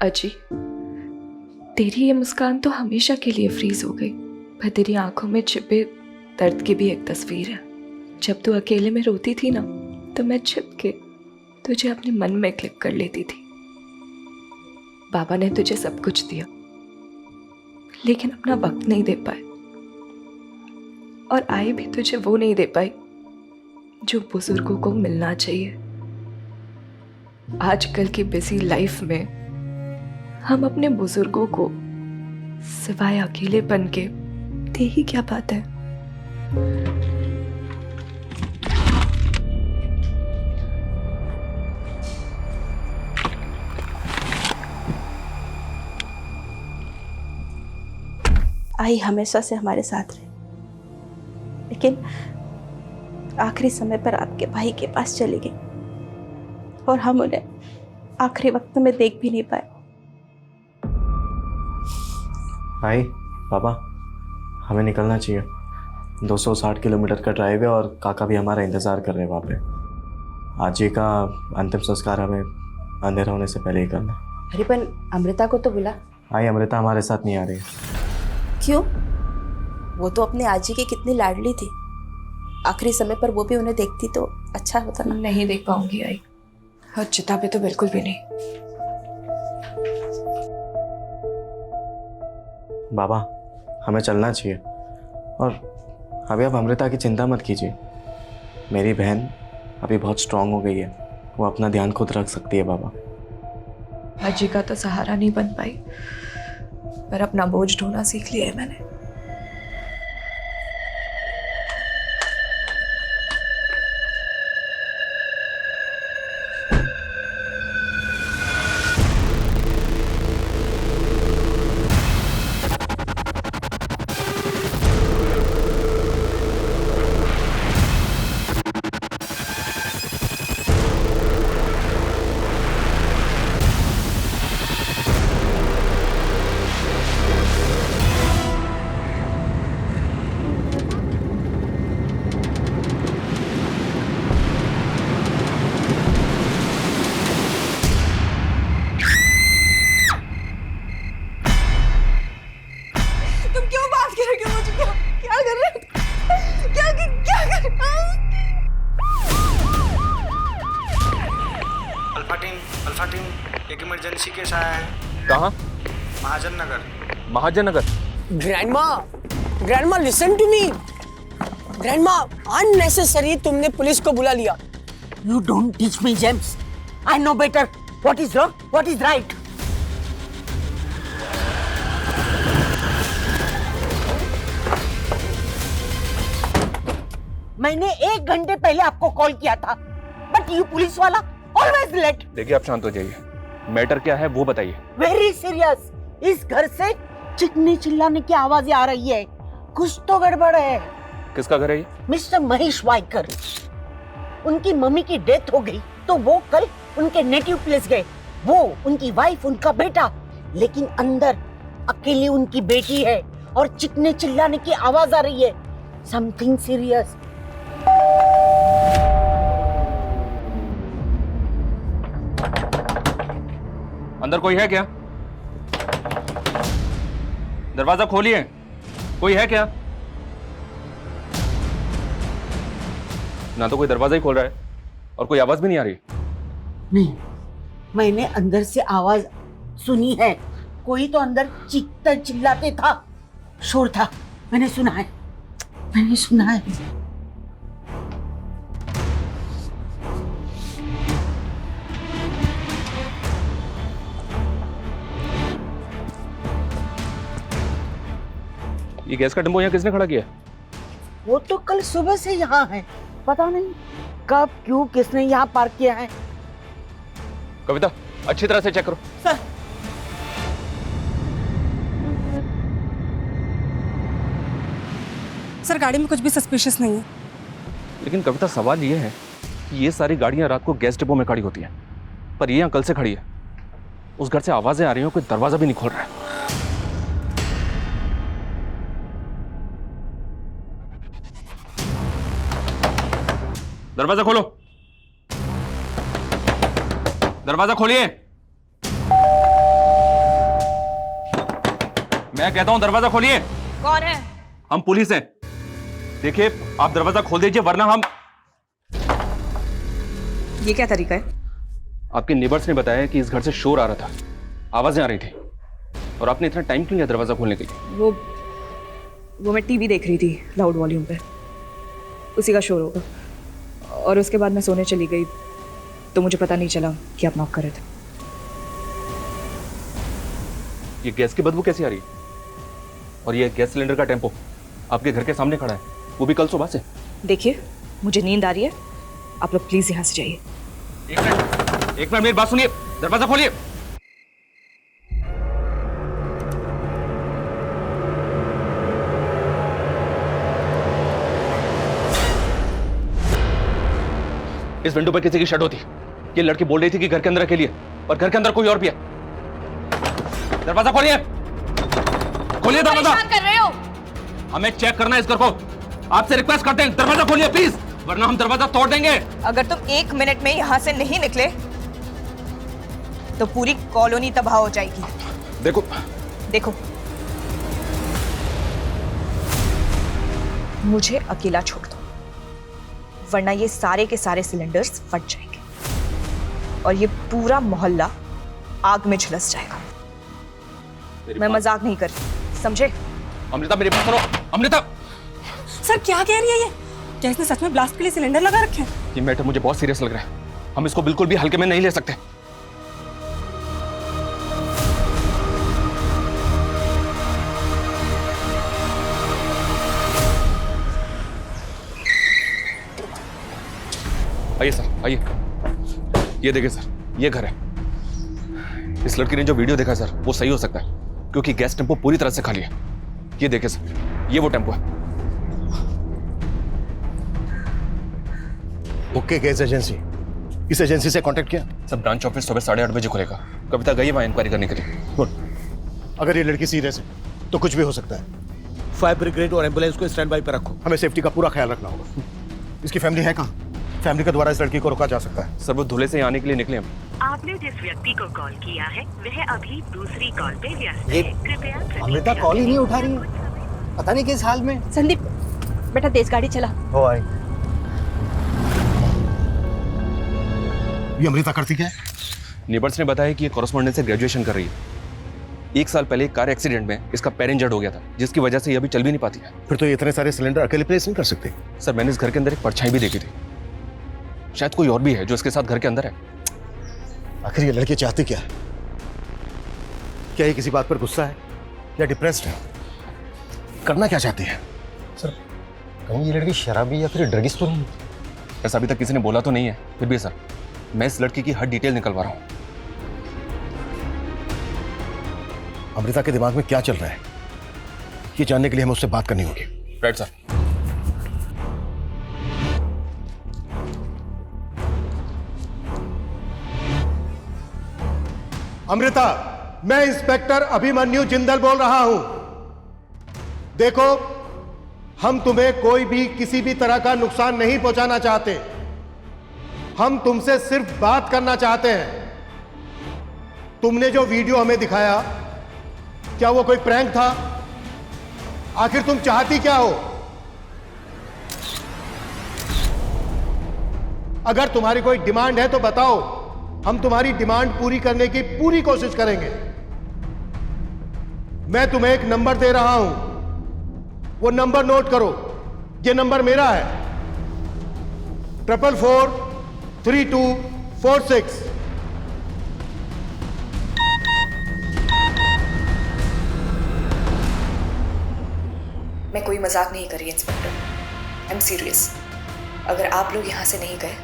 अजी, तेरी ये मुस्कान तो हमेशा के लिए फ्रीज हो गई, पर तेरी आंखों में छिपे दर्द की भी एक तस्वीर है। जब तू अकेले में रोती थी ना, तो मैं छिप के तुझे अपने मन में क्लिक कर लेती थी। बाबा ने तुझे सब कुछ दिया, लेकिन अपना वक्त नहीं दे पाए, और आई भी तुझे वो नहीं दे पाई जो बुजुर्गों को मिलना चाहिए। आजकल की बिजी लाइफ में हम अपने बुजुर्गों को सिवाय अकेलेपन के दे ही क्या पाते हैं। आई हमेशा से हमारे साथ रहे, लेकिन आखिरी समय पर आपके भाई के पास चली गई और हम उन्हें आखिरी वक्त में देख भी नहीं पाए। भाई पापा, हमें निकलना चाहिए। 260 किलोमीटर का ड्राइव है और काका भी हमारा इंतज़ार कर रहे हैं वहाँ पे। आज ही का अंतिम संस्कार हमें अंधेरा होने से पहले ही करना। अरे पर अमृता को तो बुला। भाई अमृता हमारे साथ नहीं आ रही है। क्यों? वो तो अपने आजी की कितनी लाडली थी, आखिरी समय पर वो भी उन्हें देखती तो अच्छा होता ना। नहीं देख पाऊंगी आई, और चिता पे तो बिल्कुल भी नहीं। बाबा, हमें चलना चाहिए, और अभी आप अमृता की चिंता मत कीजिए। मेरी बहन अभी बहुत स्ट्रांग हो गई है, वो अपना ध्यान खुद रख सकती है। बाबा, अजी का तो सहारा नहीं बन पाई, पर अपना बोझ ढोना सीख लिया है मैंने। अल्फा टीम, एक इमरजेंसी केस आया है। कहाँ? Mahajan Nagar. Mahajan Nagar. Grandma listen to me. Grandma, unnecessary तुमने पुलिस को बुला लिया। You don't teach me, James. I know better. What is wrong? What is right? मैंने 1 घंटे पहले आपको कॉल किया था, बट यू पुलिस वाला ऑलवेज लेट। देखिए, आप शांत हो जाइए। मैटर क्या है वो बताइए। Very serious. इस घर से चिकनी चिल्लाने की आवाजें आ रही है, कुछ तो गड़बड़ है। किसका घर है ये? मिस्टर महेश वाइकर। उनकी मम्मी की डेथ हो गई, तो वो कल उनके नेटिव प्लेस गए। वो, उनकी वाइफ, उनका बेटा, लेकिन अंदर अकेली उनकी बेटी है और चिकने चिल्लाने की आवाज आ रही है। Something serious. अंदर कोई है क्या? दरवाजा खोलिए। कोई है क्या? ना तो कोई दरवाजा ही खोल रहा है और कोई आवाज भी नहीं आ रही। नहीं, मैंने अंदर से आवाज सुनी है। कोई तो अंदर चीखते चिल्लाते था, शोर था। मैंने सुना है। ये गैस का टेम्पो यहाँ किसने खड़ा किया? वो तो कल सुबह से यहाँ है, पता नहीं कब क्यों किसने यहाँ पार्क किया है। कविता, अच्छी तरह से चेक करो। सर, सर गाड़ी में कुछ भी सस्पिशियस नहीं है। लेकिन कविता, सवाल ये है कि ये सारी गाड़ियां रात को गैस डिपो में खड़ी होती हैं, पर ये यहाँ कल से खड़ी है। उस घर से आवाजें आ रही हैं, कोई दरवाजा भी नहीं खोल रहा है। दरवाजा खोलो। दरवाजा खोलिए। मैं कहता हूं दरवाजा खोलिए। कौन है? हम पुलिस हैं। देखिए आप दरवाजा खोल दीजिए वरना हम। ये क्या तरीका है? आपके नेबर्स ने बताया कि इस घर से शोर आ रहा था, आवाजें आ रही थी, और आपने इतना टाइम क्यों लिया दरवाजा खोलने के लिए? वो मैं टीवी देख रही थी लाउड वॉल्यूम पे, उसी का शोर होगा। और उसके बाद मैं सोने चली गई तो मुझे पता नहीं चला कि आप नॉक कर रहे थे। ये गैस की बदबू कैसी आ रही है? और ये गैस सिलेंडर का टेम्पो आपके घर के सामने खड़ा है, वो भी कल सुबह से। देखिए मुझे नींद आ रही है, आप लोग प्लीज यहाँ से जाइए। एक मिनट मेरी बात सुनिए, दरवाजा खोलिए। इस विंडो पर किसी की शर्ट होती। ये लड़की बोल रही थी कि घर के अंदर अकेली है, और घर के अंदर कोई और भी है। दरवाजा खोलिए, खोलिए दरवाजा। कर रहे हो? हमें चेक करना है इस घर को, आपसे रिक्वेस्ट करते हैं, दरवाजा खोलिए प्लीज, वरना हम दरवाजा तोड़ देंगे। अगर तुम 1 मिनट में यहाँ से नहीं निकले तो पूरी कॉलोनी तबाह हो जाएगी। देखो देखो, मुझे अकेला छोड़ दो, वरना ये सारे के सारे सिलेंडर्स फट जाएंगे और ये पूरा मोहल्ला आग में झुलस जाएगा। मैं मजाक नहीं कर रही, समझे? अमृता मेरी बात सुनो। अमृता, सर क्या कह रही है ये? क्या इसने सच में ब्लास्ट के लिए सिलेंडर लगा रखे हैं? ये मैटर मुझे बहुत सीरियस लग रहा है, हम इसको बिल्कुल भी हल्के में नहीं ले सकते। आइए सर, आइए। ये देखिए सर, ये घर है। इस लड़की ने जो वीडियो देखा सर, वो सही हो सकता है, क्योंकि गैस टेम्पो पूरी तरह से खाली है। ये देखिए सर, ये वो टेम्पो है। ओके गैस एजेंसी, इस एजेंसी से कांटेक्ट किया? सर ब्रांच ऑफिस सुबह 8:30 बजे खुलेगा। कविता गई है वहाँ इंक्वायरी करने के लिए। गुड। अगर ये लड़की सीरियस है तो कुछ भी हो सकता है। फायर ब्रिगेड और एम्बुलेंस को स्टैंड बाई पर रखो, हमें सेफ्टी का पूरा ख्याल रखना होगा। इसकी फैमिली है कहाँ? फैमिली के द्वारा इस लड़की को रोका जा सकता है। सर वो धुले से आने के लिए निकले हम। आपने जिस व्यक्ति को कॉल किया है वह अभी दूसरी कॉल पे व्यस्त ये है। कृपया अमृता कॉल ही नहीं उठा रही है, पता नहीं किस हाल में। संदीप बेटा तेज गाड़ी चला। हो आई। ये अमृता करती क्या है? नेबर्स ने बताया कि ये कॉरेस्पॉन्डेंस से ग्रेजुएशन कर रही है। 1 साल पहले एक कार एक्सीडेंट में इसका पैर इंजर्ड हो गया था, जिसकी वजह से ये अभी चल भी नहीं पाती है। फिर तो ये इतने सारे सिलेंडर अकेले प्लेस नहीं कर सकते। सर मैंने इस घर के अंदर एक परछाई भी देखी थी, शायद कोई और भी है जो इसके साथ घर के अंदर है। आखिर ये लड़की चाहती क्या है? क्या ये किसी बात पर गुस्सा है या डिप्रेस्ड है? करना क्या चाहती है? सर कहीं ये लड़की शराबी या फिर ड्रगिस्ट तो नहीं? ऐसा अभी तक किसी ने बोला तो नहीं है, फिर भी सर मैं इस लड़की की हर डिटेल निकलवा रहा हूँ। अमृता के दिमाग में क्या चल रहा है, ये जानने के लिए हमें उससे बात करनी होगी। Right sir. अमृता, मैं इंस्पेक्टर अभिमन्यु जिंदल बोल रहा हूं। देखो, हम तुम्हें कोई भी किसी भी तरह का नुकसान नहीं पहुंचाना चाहते। हम तुमसे सिर्फ बात करना चाहते हैं। तुमने जो वीडियो हमें दिखाया, क्या वो कोई प्रैंक था? आखिर तुम चाहती क्या हो? अगर तुम्हारी कोई डिमांड है तो बताओ, हम तुम्हारी डिमांड पूरी करने की पूरी कोशिश करेंगे। मैं तुम्हें एक नंबर दे रहा हूं, वो नंबर नोट करो। ये नंबर मेरा है, 444246। मैं कोई मजाक नहीं कर रही इंस्पेक्टर, आई एम सीरियस। अगर आप लोग यहाँ से नहीं गए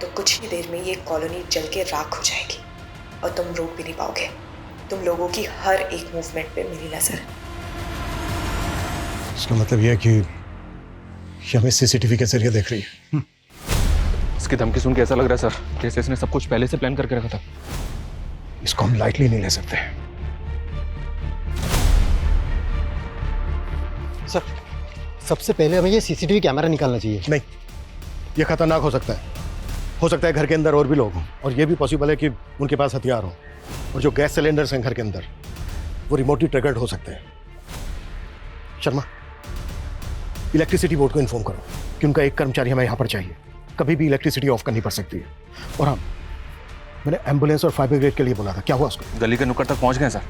तो कुछ ही देर में ये कॉलोनी जल के राख हो जाएगी और तुम रोक भी नहीं पाओगे। तुम लोगों की हर एक मूवमेंट पे मेरी नजर है। इसका मतलब यह है कि हमें सीसीटीवी के जरिए देख रही है। इसकी धमकी सुन के ऐसा लग रहा है सर जैसे इसने सब कुछ पहले से प्लान करके रखा था। इसको हम लाइटली नहीं ले सकते। सर सबसे पहले हमें ये सीसीटीवी कैमरा निकालना चाहिए। नहीं, ये खतरनाक हो सकता है। हो सकता है घर के अंदर और भी लोग हों, और ये भी पॉसिबल है कि उनके पास हथियार हों। और जो गैस सिलेंडर्स हैं घर के अंदर, वो रिमोटली ट्रिगर्ड हो सकते हैं। शर्मा, इलेक्ट्रिसिटी बोर्ड को इन्फॉर्म करो कि उनका एक कर्मचारी हमें यहाँ पर चाहिए। कभी भी इलेक्ट्रिसिटी ऑफ करनी पड़ सकती है। और हाँ, मैंने एम्बुलेंस और फायर ब्रिगेड के लिए बोला था, क्या हुआ उसको? गली के नुक्कड़ तक पहुंच गए सर।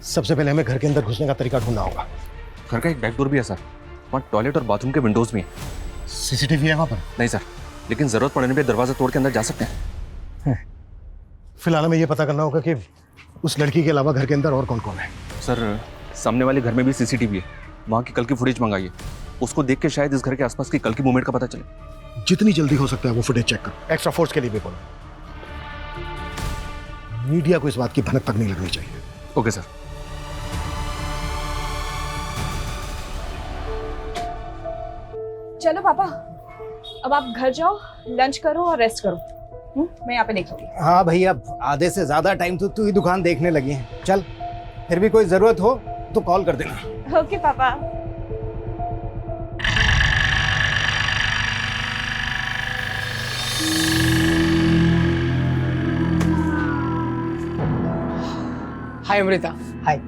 सबसे पहले हमें घर के अंदर घुसने का तरीका ढूंढना होगा। घर का एक बैक डोर भी है सर, वहाँ टॉयलेट और बाथरूम के विंडोज भी हैं। सीसीटीवी है वहाँ पर? नहीं सर, लेकिन जरूरत पड़ने पे दरवाजा तोड़ के अंदर जा सकते हैं। फिलहाल हमें ये पता करना होगा कि उस लड़की के अलावा घर के अंदर और कौन कौन है। सर, सामने वाले घर में भी सीसीटीवी है, वहाँ की कल की फुटेज मंगाइए। उसको देख के शायद इस घर के आसपास की कल की मूवमेंट का पता चले। जितनी जल्दी हो सकता है वो फुटेज चेक करो। एक्स्ट्रा फोर्स के लिए भी बोलो। मीडिया को इस बात की भनक तक नहीं लगनी चाहिए। Okay sir. चलो पापा, अब आप घर जाओ, लंच करो और रेस्ट करो। मैं यहाँ पे देख लूंगी। हाँ भाई, अब आधे से ज्यादा टाइम तो तू ही दुकान देखने लगी है। चल, फिर भी कोई जरूरत हो तो कॉल कर देना। ओके पापा। हाय अमृता। हाय।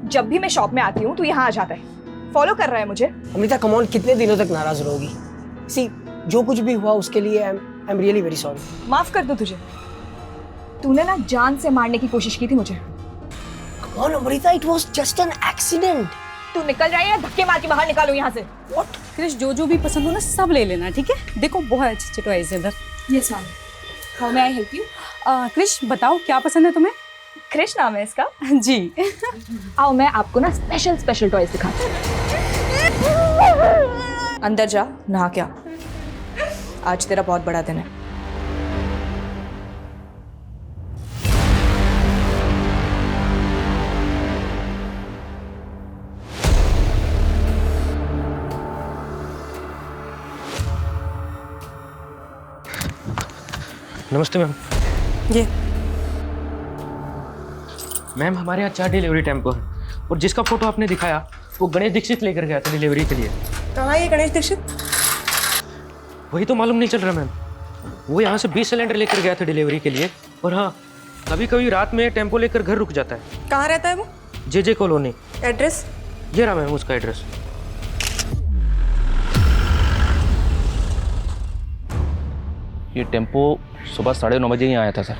जब भी मैं शॉप में आती हूँ तू यहाँ आ जाता है, फॉलो कर रहा है मुझे। अमृता कम ऑन, कितने दिनों तक नाराज रहोगी? सी, जो कुछ भी हुआ उसके लिए I am really very sorry. माफ कर दो तुझे, तूने ना जान से मारने की कोशिश की थी मुझे। Come on Amrita, it was just an accident. तू निकल जाए या धक्के मार के बाहर निकालो यहाँ से। व्हाट? क्रिश, जो भी पसंद हो ना सब ले लेना, ठीक है? देखो बहुत अच्छे टॉयज है इधर। Yes ma'am. How may I help you? Krish, बताओ क्या पसंद है तुम्हें? क्रिश नाम है इसका? जी। आओ मैं आपको ना स्पेशल टॉयज दिखाती हूँ। अंदर जा, नहा के आ। आज तेरा बहुत बड़ा दिन है। नमस्ते मैम। ये मैम, हमारे यहाँ 4 डिलीवरी टेम्पो है और जिसका फोटो आपने दिखाया वो गणेश दीक्षित लेकर गया था डिलीवरी के लिए। कहाँ है ये गणेश दीक्षित? वही तो मालूम नहीं चल रहा मैम। वो यहाँ से 20 सिलेंडर लेकर गया था डिलीवरी के लिए। और हाँ, कभी कभी रात में टेम्पो लेकर घर रुक जाता है। कहाँ रहता है वो? जे कॉलोनी। एड्रेस? ये रहा मैम उसका एड्रेस। ये टेम्पो सुबह 9:30 बजे ही आया था सर।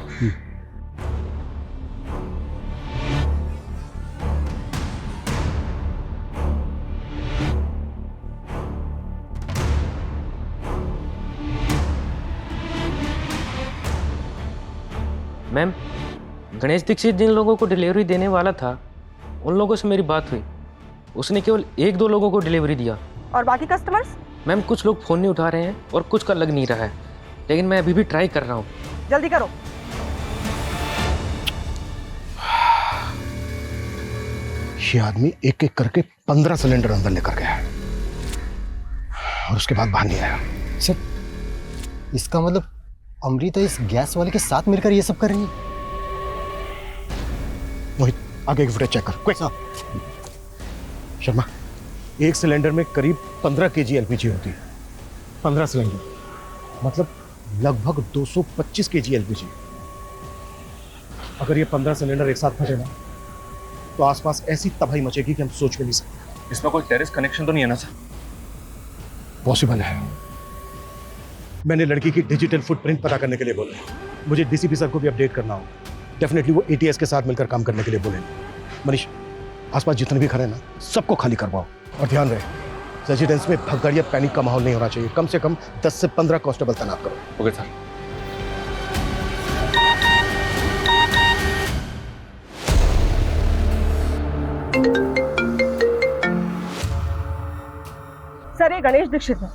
मैम, गणेश दीक्षित जिन लोगों को डिलीवरी देने वाला था उन लोगों से मेरी बात हुई। उसने केवल 1-2 लोगों को डिलीवरी दिया। और बाकी कस्टमर्स? मैम, कुछ लोग फ़ोन नहीं उठा रहे हैं और कुछ का लग नहीं रहा है, लेकिन मैं अभी भी ट्राई कर रहा हूँ। जल्दी करो। ये आदमी एक एक करके 15 सिलेंडर अंदर लेकर गया और उसके बाद बाहर नहीं आया। सर, इसका मतलब अमृता इस गैस वाले के साथ मिलकर ये सब कर रही है? मोहित, आगे की फुटेज चेक कर, क्विक। शर्मा, एक सिलेंडर में करीब 15 kg एलपीजी होती है। 15 सिलेंडर मतलब लगभग 225 kg एलपीजी। अगर ये 15 सिलेंडर एक साथ फटे ना तो आसपास ऐसी तबाही मचेगी कि हम सोच भी नहीं सकते। इसमें कोई टेरेस कनेक्शन तो नहीं है ना सर? पॉसिबल है। मैंने लड़की की डिजिटल फुटप्रिंट पता करने के लिए बोला। मुझे डीसीपी सर को भी अपडेट करना होगा। डेफिनेटली वो एटीएस के साथ मिलकर काम करने के लिए बोले। मनीष, आसपास जितने भी खड़े हैं ना सबको खाली करवाओ। और ध्यान रहे, रेजिडेंस में भगदड़ या पैनिक का माहौल नहीं होना चाहिए। कम से कम 10 से 15 कांस्टेबल तैनात करो। Okay sir. सर, ये गणेश दीक्षित है।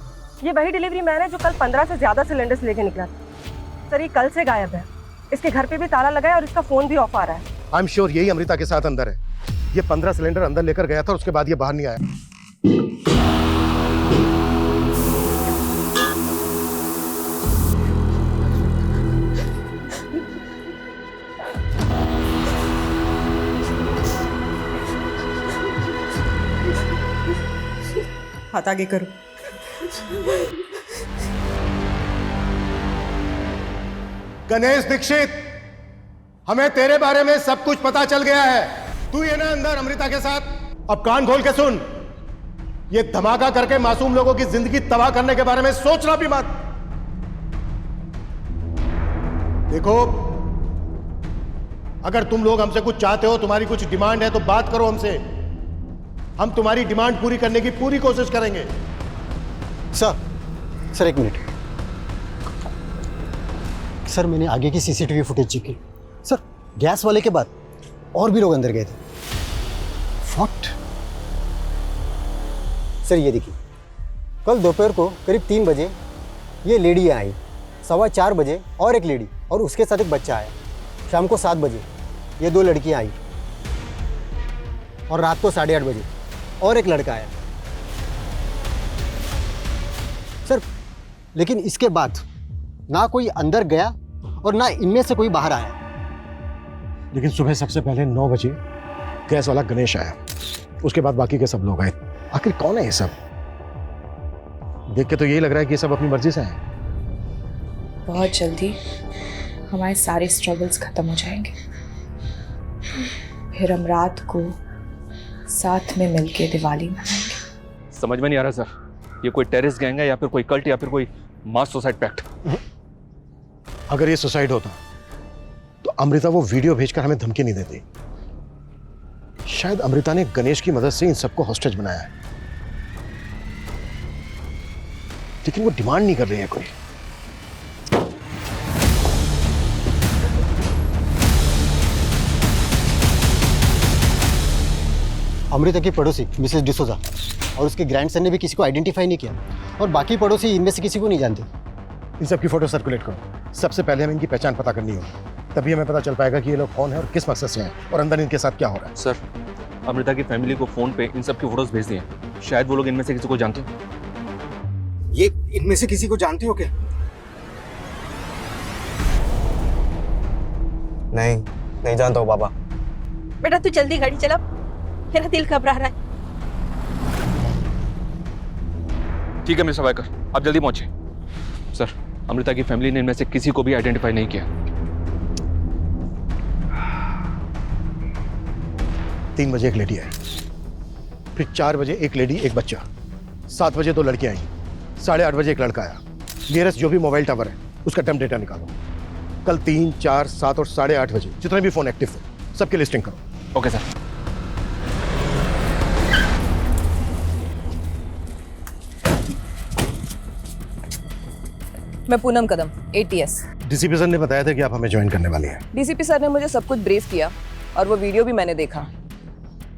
ये वही डिलीवरी मैन है जो कल 15 से ज्यादा सिलेंडर्स लेके निकला था। सर, ये कल से गायब है। इसके घर पे भी ताला लगा है और इसका फोन भी ऑफ आ रहा है। आई एम श्योर यही अमृता के साथ अंदर है। ये 15 सिलेंडर अंदर लेकर गया था और उसके बाद ये बाहर नहीं आया। हाथ आगे करो। गणेश दीक्षित, हमें तेरे बारे में सब कुछ पता चल गया है। तू ये ना अंदर अमृता के साथ? अब कान खोल के सुन, ये धमाका करके मासूम लोगों की जिंदगी तबाह करने के बारे में सोचना भी मत। देखो, अगर तुम लोग हमसे कुछ चाहते हो, तुम्हारी कुछ डिमांड है, तो बात करो हमसे। हम तुम्हारी डिमांड पूरी करने की पूरी कोशिश करेंगे। सर एक मिनट। सर मैंने आगे की सीसीटीवी फुटेज चेक की। सर गैस वाले के बाद और भी लोग अंदर गए थे। व्हाट? सर ये देखिए, कल दोपहर को करीब 3 बजे ये लेडी आई, 4:15 बजे और एक लेडी और उसके साथ एक बच्चा आया, शाम को 7 बजे ये 2 लड़कियां आई और रात को 8:30 बजे और एक लड़का आया। सर लेकिन इसके बाद ना कोई अंदर गया और ना इनमें से कोई बाहर आया। लेकिन सुबह सबसे पहले 9 बजे गैस वाला गणेश आया, उसके बाद बाकी के सब लोग आए। आखिर कौन है ये सब? देख के तो यही लग रहा है कि ये सब अपनी मर्जी से आए। बहुत जल्दी हमारे सारे स्ट्रगल्स खत्म हो जाएंगे, फिर हम रात को साथ में मिलके दिवाली मनाएंगे। समझ में नहीं आ रहा सर, ये कोई टेररिस्ट गैंग है या फिर कोई कल्ट या फिर कोई मास सुसाइड पैक्ट? अगर ये सुसाइड होता तो अमृता वो वीडियो भेजकर हमें धमकी नहीं देती। शायद अमृता ने गणेश की मदद से इन सबको हॉस्टेज बनाया है, लेकिन वो डिमांड नहीं कर रही है कोई। अमृता की पड़ोसी मिसेस डिसोजा और उसके ग्रैंडसन ने भी किसी को आइडेंटिफाई नहीं किया और बाकी पड़ोसी इनमें से किसी को नहीं जानते। इन सब की फोटो सर्कुलेट करो। सबसे पहले हमें इनकी पहचान पता करनी होगी, तभी हमें पता चल पाएगा कि ये लोग कौन है और किस मकसद से हैं और अंदर इनके साथ क्या हो रहा है। सर, अमृता की फैमिली को फोन पे इन सब की फोटोज भेज दिए, शायद वो लोग इनमें से किसी को जानते हो। ये इनमें से किसी को जानते हो क्या? नहीं जानता हूँ बाबा। बेटा तू जल्दी गाड़ी चला, मेरा दिल घबरा रहा है। ठीक है मिस्टर वायकर, आप जल्दी पहुंचे। सर, अमृता की फैमिली ने इनमें से किसी को भी आइडेंटिफाई नहीं किया। 3 बजे एक लेडी आई, फिर 4 बजे एक लेडी एक बच्चा, 7 बजे 2 लड़कियां आई, 8:30 बजे एक लड़का आया। नियरेस्ट जो भी मोबाइल टावर है उसका टर्म डेटा निकालो। कल 3, 4, 7 और 8:30 बजे जितने भी फोन एक्टिव थे सबकी लिस्टिंग करो। Okay sir. मैं पूनम कदम, ATS। डीसीपी सर ने बताया था कि आप हमें ज्वाइन करने वाली हैं। डीसीपी सर ने मुझे सब कुछ ब्रीफ किया और वो वीडियो भी मैंने देखा।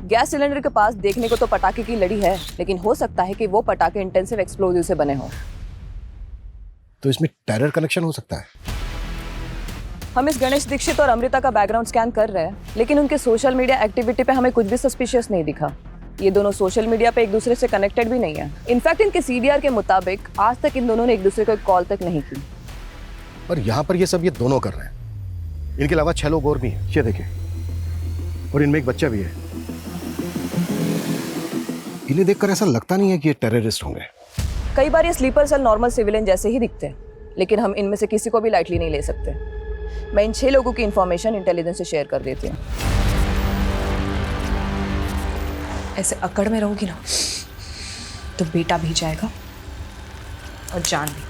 गैस सिलेंडर के पास देखने को तो पटाखे की लड़ी है, लेकिन हो सकता है कि वो पटाखे इंटेंसिव एक्सप्लोजिव से बने हों। तो इसमें टेरर कनेक्शन हो सकता है। हम इस गणेश दीक्षित और अमृता का बैकग्राउंड स्कैन कर रहे हैं, लेकिन उनके सोशल मीडिया एक्टिविटी पे हमें कुछ भी सस्पिशियस नहीं दिखा। ये दोनों सोशल मीडिया पे एक दूसरे से कनेक्टेड भी नहीं है। इनफैक्ट इनके CDR के मुताबिक आज तक इन दोनों ने एक दूसरे को कॉल तक नहीं की। और यहाँ पर ये सब ये दोनों कर रहे हैं। इनके अलावा 6 लोग और भी हैं, ये देखिए, और इनमें एक बच्चा भी है। इन्हें देखकर ऐसा लगता नहीं है कि ये टेररिस्ट होंगे। कई बार ये स्लीपर सेल नॉर्मल सिविलियन जैसे ही दिखते हैं, लेकिन हम इनमें से किसी को भी लाइटली नहीं ले सकते। मैं इन 6 लोगों की इंफॉर्मेशन इंटेलिजेंस से शेयर कर देती हूँ। ऐसे अकड़ में रहोगी ना तो बेटा भी जाएगा और जान भी।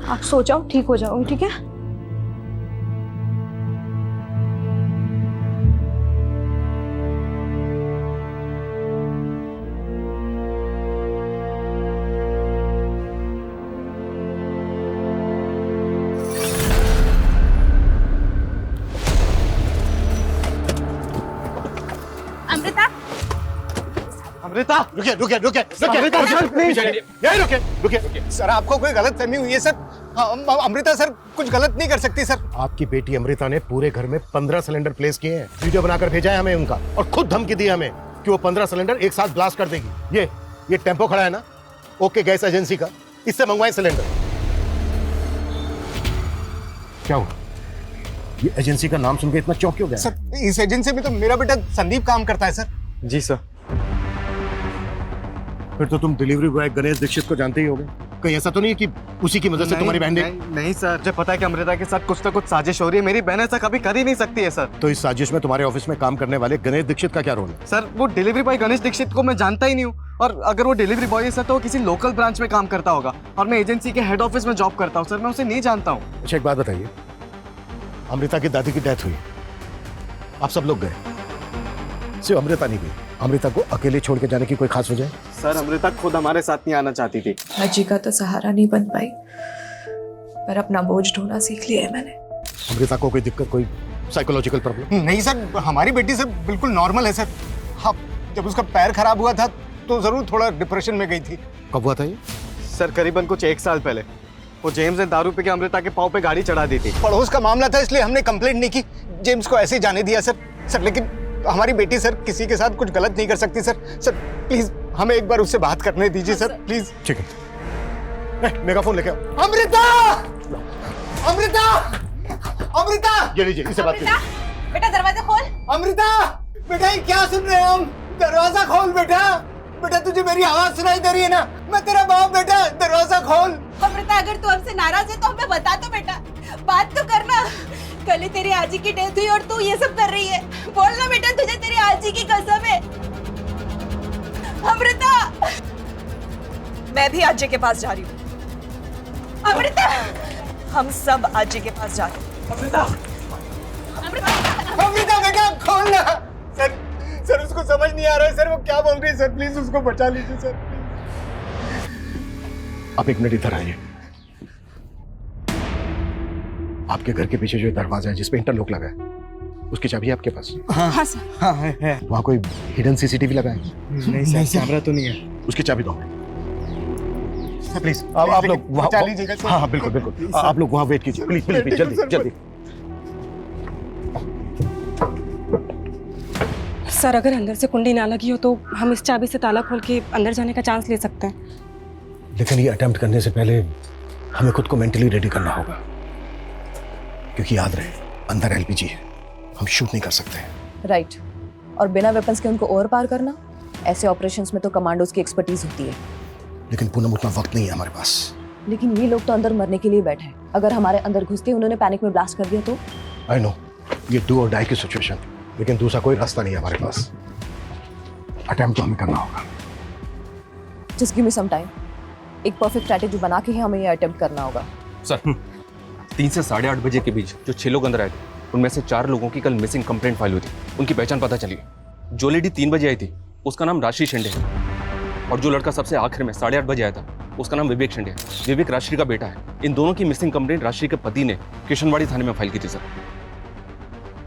आप सो जाओ, ठीक हो जाओगे, ठीक है? अमृता, रुकिए। सर आपको कोई गलत फहमी हुई है सर। अमृता सर कुछ गलत नहीं कर सकती सर। आपकी बेटी अमृता ने पूरे घर में 15 सिलेंडर प्लेस किए हैं। वीडियो बनाकर भेजा है हमें उनका, और खुद धमकी दी हमें कि वो 15 सिलेंडर एक साथ ब्लास्ट कर देगी। ये टेम्पो खड़ा है ना, ओके गैस एजेंसी का, इससे मंगवाए सिलेंडर। क्या हुआ? ये एजेंसी का नाम सुनकर इतना चौंक क्यों गया? सर इस एजेंसी में तो मेरा बेटा संदीप काम करता है सर। जी सर। फिर तो तुम डिलीवरी बॉय गणेश दीक्षित को जानते ही होगे। कहीं ऐसा तो नहीं है कि उसी की मदद से तुम्हारी बहन ने? नहीं सर, मुझे पता है कि अमृता के साथ कुछ ना कुछ साजिश हो रही है। मेरी बहन ऐसा कभी कर ही नहीं सकती है सर। तो इस साजिश में तुम्हारे ऑफिस में काम करने वाले गणेश दीक्षित का क्या रोल है? सर वो डिलीवरी बॉय गणेश दीक्षित को मैं जानता ही नहीं हूँ, और अगर वो डिलीवरी बॉय है सर तो वो किसी लोकल ब्रांच में काम करता होगा, और मैं एजेंसी के हेड ऑफिस में जॉब करता हूँ सर। मैं उसे नहीं जानता हूँ। अच्छा एक बात बताइए, अमृता की दादी की डेथ हुई, आप सब लोग गए, सिर्फ अमृता नहीं गई। अमृता को अकेले छोड़ के जाने की कोई खास वजह? सर अमृता खुद हमारे साथ नहीं आना चाहती थी। अजी का तो सहारा नहीं बन पाई, पर अपना बोझ ढोना सीख लिया है मैंने। अमृता को कोई दिक्कत, कोई साइकोलॉजिकल प्रॉब्लम? नहीं सर, हमारी बेटी सर बिल्कुल नॉर्मल है सर। हाँ, जब उसका पैर खराब हुआ था तो जरूर थोड़ा डिप्रेशन में गई थी। कब हुआ था ये? सर करीबन कुछ 1 साल पहले। वो जेम्स ने दारू पी के अमृता के पाँव पे गाड़ी चढ़ा दी थी। पड़ोस का मामला था इसलिए हमने कंप्लेंट नहीं की, जेम्स को ऐसे ही जाने दिया सर। लेकिन हमारी बेटी सर किसी के साथ कुछ गलत नहीं कर सकती सर। प्लीज हमें एक बार उससे बात करने दीजिए सर, प्लीज। ठीक है, मेगाफोन लेके आओ। अमृता! अमृता! अमृता! ये लीजिए, इसे बात कीजिए। बेटा दरवाजा खोल। अमृता! बेटा ये क्या सुन रहे हैं हम? दरवाजा खोल बेटा। बेटा तुझे मेरी आवाज सुनाई दे रही है ना? मैं तेरा बाप बेटा, दरवाजा खोल। अमृता अगर तू हमसे नाराज है तो हमें बता दो बेटा, बात तो करना। कल ही तेरी आजी की डेथ हुई और तू ये सब कर रही है। बोलना बेटा, तुझे तेरी आजी की कसम है। अमृता! मैं भी आजी के पास जा रही हूँ। अमृता! हम सब आजी के पास जा रहे हैं। अमृता बेटा खोलना। सर उसको समझ नहीं आ रहा है सर, वो क्या बोल रही है सर। प्लीज उसको बचा लीजिए सर। आप एक मिनट इधर आइए। आपके घर के पीछे जो दरवाजा है जिसपे इंटरलॉक लगा है, उसकी चाबी है आपके पास? हाँ सर। हाँ है। वहाँ कोई हिडन सीसीटीवी लगा है? नहीं सर, कैमरा तो नहीं है। उसकी चाबी दो प्लीज। आप लोग बचा लीजिएगा सर। हाँ बिल्कुल बिल्कुल, आप लोग वहाँ वेट कीजिए प्लीज प्लीज, जल्दी जल्दी। सर अगर अंदर से कुंडी ना लगी हो तो हम इस चाबी से ताला खोल के अंदर जाने का चांस ले सकते हैं। लेकिन ये अटेम्प्ट करने से पहले हमें खुद को मेंटली रेडी करना होगा, क्योंकि याद रहे अंदर एलपीजी है, हम शूट नहीं कर सकते। राइट। और बिना वेपन्स के उनको ओवर पार करना, ऐसे ऑपरेशंस में तो कमांडोज की एक्सपर्टीज होती है। लेकिन पूनम उतना वक्त नहीं है हमारे पास। लेकिन ये लोग तो अंदर मरने के लिए बैठे हैं। अगर हमारे अंदर घुस के उन्होंने पैनिक में ब्लास्ट कर दिया तो? आई नो, ये डू और डाई की सिचुएशन, लेकिन दूसरा कोई रास्ता नहीं है हमारे पास। अटेम्प्ट तो हमें करना होगा। Just give me some time. एक परफेक्ट स्ट्रैटेजी बना के ही हमें ये अटेम्प्ट करना होगा। सर 3 से 8:30 बजे के बीच जो 6 लोग अंदर आए थे, उनमें से 4 लोगों की कल मिसिंग कंप्लेंट फाइल हुई थी। उनकी पहचान पता चली है। जो लेडी 3 बजे आई थी उसका नाम राशि शेंडे है, और जो लड़का सबसे आखिर में 8:30 बजे आया था उसका नाम विवेक शेंडे है। विवेक राशि का बेटा है। इन दोनों की मिसिंग कंप्लेंट राशि के पति ने किशनवाड़ी थाने में फाइल की थी सर।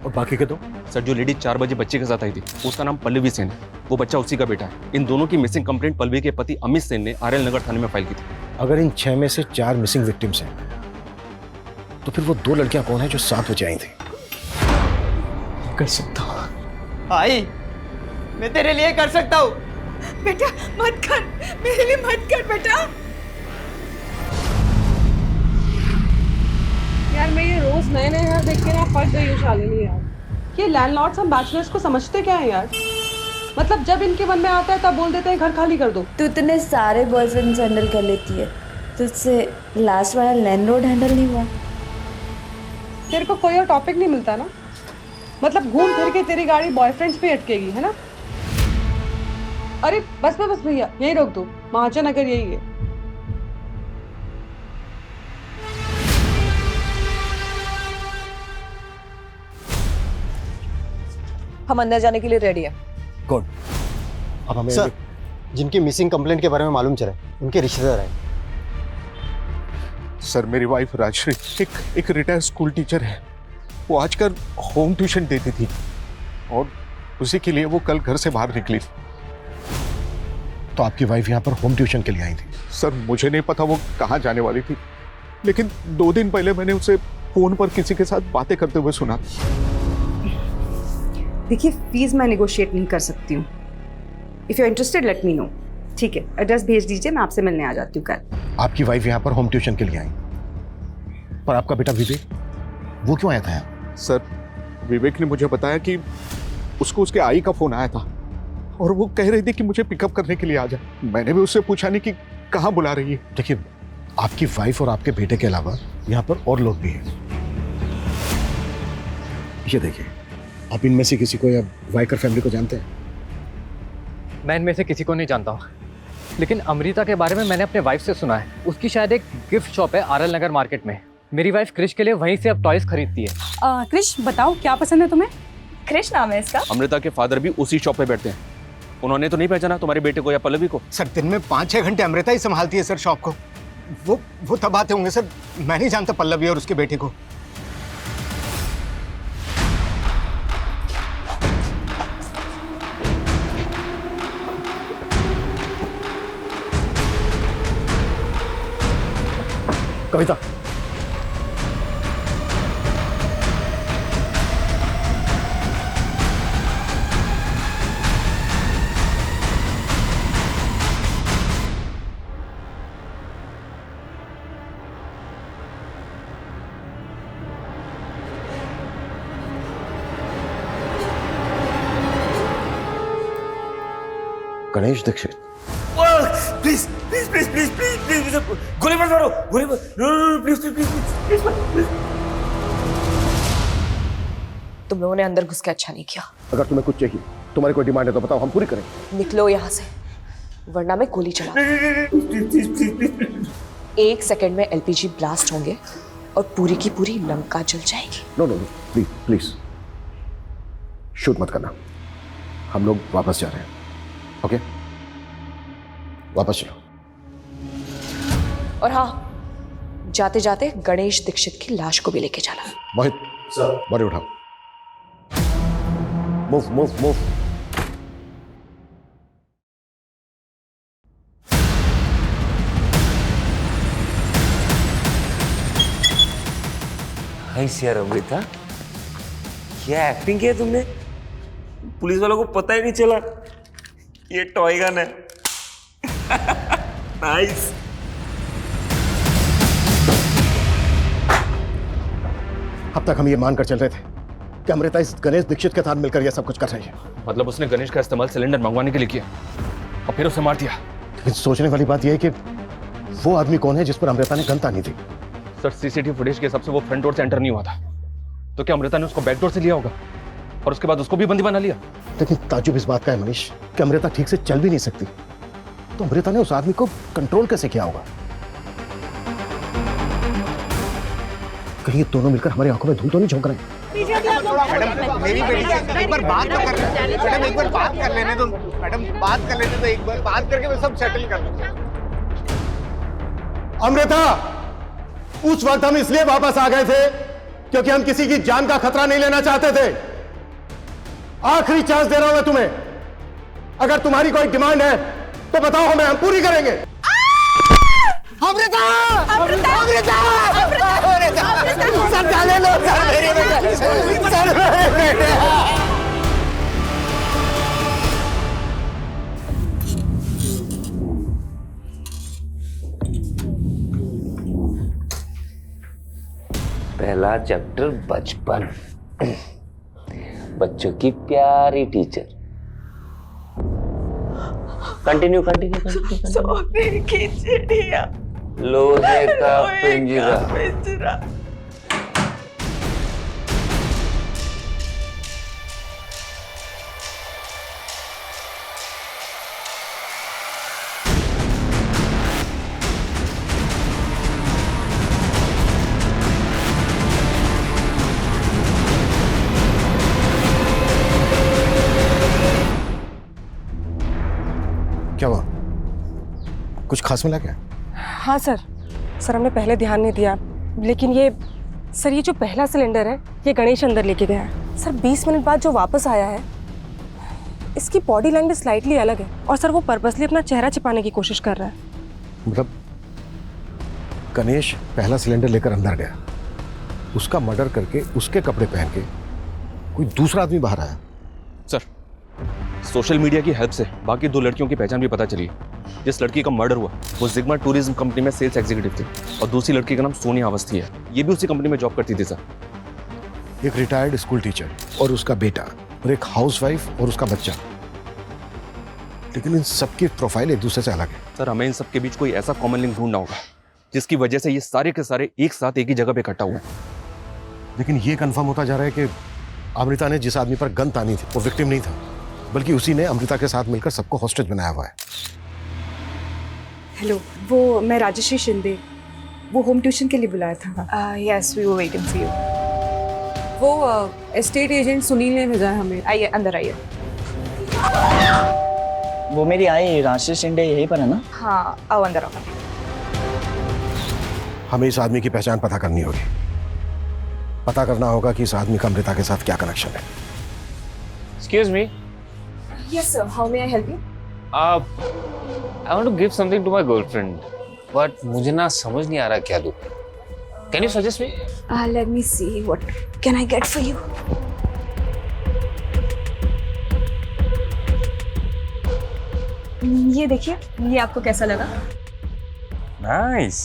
और बाकी के दो? सर जो लेडी 4 बजे बच्चे के साथ आई थी उसका नाम पल्लवी सेन है, वो बच्चा उसी का बेटा है। इन दोनों की मिसिंग कंप्लेंट पल्लवी के पति अमित सेन ने आरएल नगर थाने में फाइल की थी। अगर इन 6 में से 4 मिसिंग विक्टिम्स हैं, तो फिर वो 2 लड़कियां कौन है जो 7 बजे आई थी? कर सकता हूँ आई, मैं तेरे लिए कर सकता हूँ। बेटा मत कर, मेरे लिए मत कर बेटा। यार मैं ये रोज नए नए घर देख के ना पक गई हूँ शालिनी यार। ये लैंडलॉर्ड्स हम बैचलर्स को समझते क्या है यार? मतलब जब इनके मन में आता है तब बोल देते हैं घर खाली कर दो। तू इतने सारे बॉयफ्रेंड्स हैंडल कर लेती है, तुझसे लास्ट वाला लैंडलॉर्ड हैंडल नहीं हुआ? तेरे को कोई और टॉपिक नहीं मिलता ना? मतलब घूम फिर के तेरी गाड़ी बॉयफ्रेंड्स पे अटकेगी, है ना? अरे बस भैया यही रोक दो, महाजन अगर यही है। हम अंदर जाने के लिए रेडी हैं। गुड। अब हमें सर, जिनकी मिसिंग कंप्लेंट के बारे में मालूम चला उनके रिश्तेदार हैं। सर मेरी वाइफ राजश्री एक रिटायर्ड स्कूल टीचर है। वो आजकल होम ट्यूशन देती थी और उसी के लिए वो कल घर से बाहर निकली। तो आपकी वाइफ यहाँ पर होम ट्यूशन के लिए आई थी? सर मुझे नहीं पता वो कहाँ जाने वाली थी, लेकिन 2 दिन पहले मैंने उसे फोन पर किसी के साथ बातें करते हुए सुना। देखिए फीस मैं नेगोशिएट नहीं कर सकती हूँ। If you are interested let me know. ठीक है, एड्रेस भेज दीजिए, मैं आपसे मिलने आ जाती हूँ कल। आपकी वाइफ यहाँ पर होम ट्यूशन के लिए आई, पर आपका बेटा विवेक वो क्यों आया था यहाँ? सर विवेक ने मुझे बताया कि उसको उसके आई का फोन आया था और वो कह रही थी कि मुझे पिकअप करने के लिए आ जा। मैंने भी उससे पूछा नहीं कि कहाँ बुला रही है। देखिए, आपकी वाइफ और आपके बेटे के अलावा यहाँ पर और लोग भी हैं। ये देखिए, आप इनमें से किसी को या वाइकर फैमिली को जानते हैं? मैं इनमें से किसी को नहीं जानता हूँ, लेकिन अमृता के बारे में मैंने अपने वाइफ से सुना है। उसकी शायद एक गिफ्ट शॉप है आरएल नगर मार्केट में। मेरी वाइफ क्रिश के लिए वहीं से अब टॉयज खरीदती है। क्रिश, बताओ क्या पसंद है तुम्हें? क्रिश नाम है इसका। अमृता के फादर भी उसी शॉप पे बैठते हैं। उन्होंने तो नहीं पहचाना तुम्हारे बेटे को या पल्लवी को? सर दिन में 5-6 घंटे अमृता ही संभालती है सर शॉप को। वो तब आते होंगे सर। मैं नहीं जानता पल्लवी और उसके बेटे को। Kavita, Ganesh Dixit. Please please please please please please गोली मत मारो, गोली मत, प्लीज प्लीज प्लीज प्लीज। तुम लोगों ने अंदर घुस के अच्छा नहीं किया। अगर तुम्हें कुछ चाहिए, तुम्हारी कोई डिमांड है तो बताओ, हम पूरी करेंगे। निकलो यहाँ से, वरना मैं गोली चला। 1 सेकंड में एलपीजी ब्लास्ट होंगे और पूरी की पूरी लंका जल जाएगी। No no please please, shoot मत करना। हम लोग वापस जा रहे हैं। ओके, वापस चलो। और हाँ, जाते जाते गणेश दीक्षित की लाश को भी लेके जाना। मोहित सर, बॉडी उठाओ। Move move move. यार अमृता, क्या एक्टिंग की है तुमने? पुलिस वालों को पता ही नहीं चला ये टॉय गन है। नाइस। अब तक हम ये मानकर चल रहे थे कि अमृता इस गणेश दीक्षित के साथ मिलकर यह सब कुछ कर रही है। मतलब उसने गणेश का इस्तेमाल सिलेंडर मंगवाने के लिए किया और फिर उसे मार दिया। लेकिन सोचने वाली बात यह है कि वो आदमी कौन है जिस पर अमृता ने गन तानी थी? सर, सीसीटीवी फुटेज के हिसाब से वो फ्रंट डोर से एंटर नहीं हुआ था। तो क्या अमृता ने उसको बैक डोर से लिया होगा और उसके बाद उसको भी बंदी बना लिया? लेकिन ताजुब इस बात का है मनीष कि अमृता ठीक से चल भी नहीं सकती, तो अमृता ने उस आदमी को कंट्रोल कैसे किया होगा? कहीं ये दोनों मिलकर हमारी आंखों में धूल तो नहीं झोंक रहे हैं? मैडम, मेरी बेटी से एक बार बात तो कर लेने। मैडम, एक बार बात कर लेने दो। मैडम, बात कर लेने दो। एक बार बात करके मैं सब सेटल कर लूंगा। अमृता, उस वक्त हम इसलिए वापस आ गए थे क्योंकि हम किसी की जान का खतरा नहीं लेना चाहते थे। आखिरी चांस दे रहा हूं मैं तुम्हें। अगर तुम्हारी कोई डिमांड है तो बताओ हमें, हम पूरी करेंगे। अमृता! अमृता! अमृता! अमृता! सर डाले लो, सर मेरे बेटे, सर मेरे बेटे। पहला चैप्टर बचपन, बच्चों की प्यारी टीचर। Continue continue continue. सोने की चिड़िया, लोहे का पिंजरा। क्या हुआ? कुछ खास मिला क्या? हाँ सर, हमने पहले ध्यान नहीं दिया, लेकिन ये जो पहला सिलेंडर है ये गणेश अंदर लेके गया है। सर 20 मिनट बाद जो वापस आया है, इसकी बॉडी लैंग्वेज स्लाइटली अलग है और सर वो पर्पसली अपना चेहरा छिपाने की कोशिश कर रहा है। मतलब गणेश पहला सिलेंडर लेकर अंदर गया, उसका मर्डर करके उसके कपड़े पहन के कोई दूसरा आदमी बाहर आया। सर, सोशल मीडिया की हेल्प से बाकी 2 लड़कियों की पहचान भी पता चली। जिस लड़की का मर्डर हुआ वो जिग्मा टूरिज्म कंपनी में सेल्स एग्जीक्यूटिव थी और दूसरी लड़की का नाम सोनिया अवस्थी है। ये भी उसी कंपनी में जॉब करती थी सर। एक रिटायर्ड स्कूल टीचर और उसका बेटा और एक हाउसवाइफ और उसका बच्चा, लेकिन इन सबकी प्रोफाइल एक दूसरे से अलग है। सर हमें इन सब के बीच कोई ऐसा कॉमन लिंक ढूंढना होगा जिसकी वजह से ये सारे के सारे एक साथ एक ही जगह पे इकट्ठा हुए। लेकिन ये कंफर्म होता जा रहा है कि अमृता ने जिस आदमी पर गन तानी थी वो विक्टिम नहीं था, बल्कि उसी ने अमृता के साथ मिलकर सबको हॉस्टेज बनाया हुआ है। हेलो, वो मैं राजश्री शिंदे, वो होम ट्यूशन के लिए बुलाया था। Yes, we were waiting for you. वो एस्टेट एजेंट सुनील ने भेजा है हमें। आइए, अंदर आइए। वो मेरी आई राशि शिंदे यहीं पर है ना? हाँ, आओ अंदर आओ। हमें इस आदमी की पहचान पता करनी होगी। पता करना होगा कि इस आदमी का अमृता के साथ क्या कनेक्शन है। Excuse me. Yes sir, how may I help you? I want to give something to my girlfriend, but मुझे ना समझ नहीं आ रहा क्या दूँ. Can you suggest me? Let me see what can I get for you. ये देखिए, ये आपको कैसा लगा? नाइस।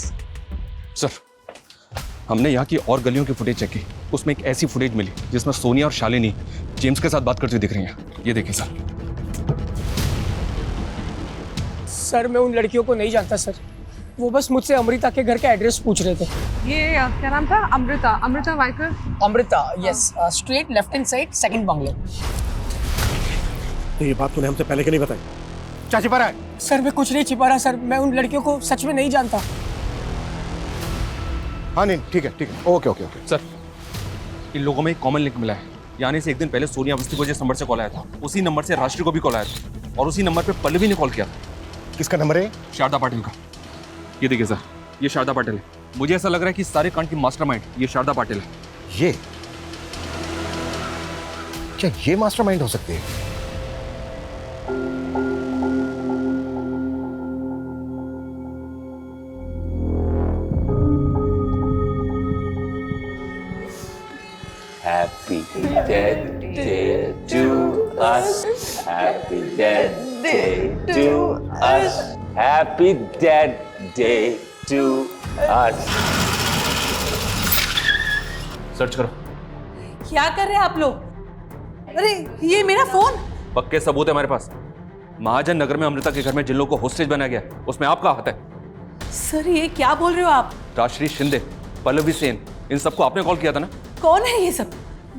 सर हमने यहाँ की और गलियों की फुटेज चेक की, उसमें एक ऐसी फुटेज मिली जिसमें सोनिया और शालिनी जेम्स के साथ बात करती हुई दिख रही हैं। ये देखिए सर। सर मैं उन लड़कियों को नहीं जानता सर, वो बस मुझसे अमृता के घर का एड्रेस पूछ रहे थे। ये क्या नाम था? Amrita Waikar. Amrita, yes, straight left hand side, second bungalow. तो ये बात तूने हमसे पहले क्यों नहीं बताई? क्या छिपा रहा है? सर मैं कुछ नहीं छिपा रहा सर, मैं उन लड़कियों को सच में नहीं जानता। हाँ नहीं, ठीक है, ओके। सर इन लोगों में एक कॉमन लिंक मिला है। यानी से एक दिन पहले सोनिया अवस्थी को जिस नंबर से कॉल आया था, उसी नंबर से राष्ट्रीय को भी कॉल आया था, और उसी नंबर पे पल्लवी ने कॉल किया था। किसका नंबर है? शारदा पाटिल का। ये देखिए सर, ये शारदा पाटिल है। मुझे ऐसा लग रहा है कि सारे कांड की मास्टरमाइंड ये शारदा पाटिल है। ये क्या ये मास्टरमाइंड हो सकती है? Happy death day to us. Happy death day to us. Happy death day to us. Search करो। क्या कर रहे हैं आप लोग? अरे ये मेरा फोन। पक्के सबूत है हमारे पास। महाजन नगर में अमृता के घर में जिन लोगों को होस्टेज बनाया गया, उसमें आपका हाथ है। सर ये क्या बोल रहे हो आप? राजश्री शिंदे, पल्लवी सेन, इन सबको आपने कॉल किया था ना? कौन है ये सब?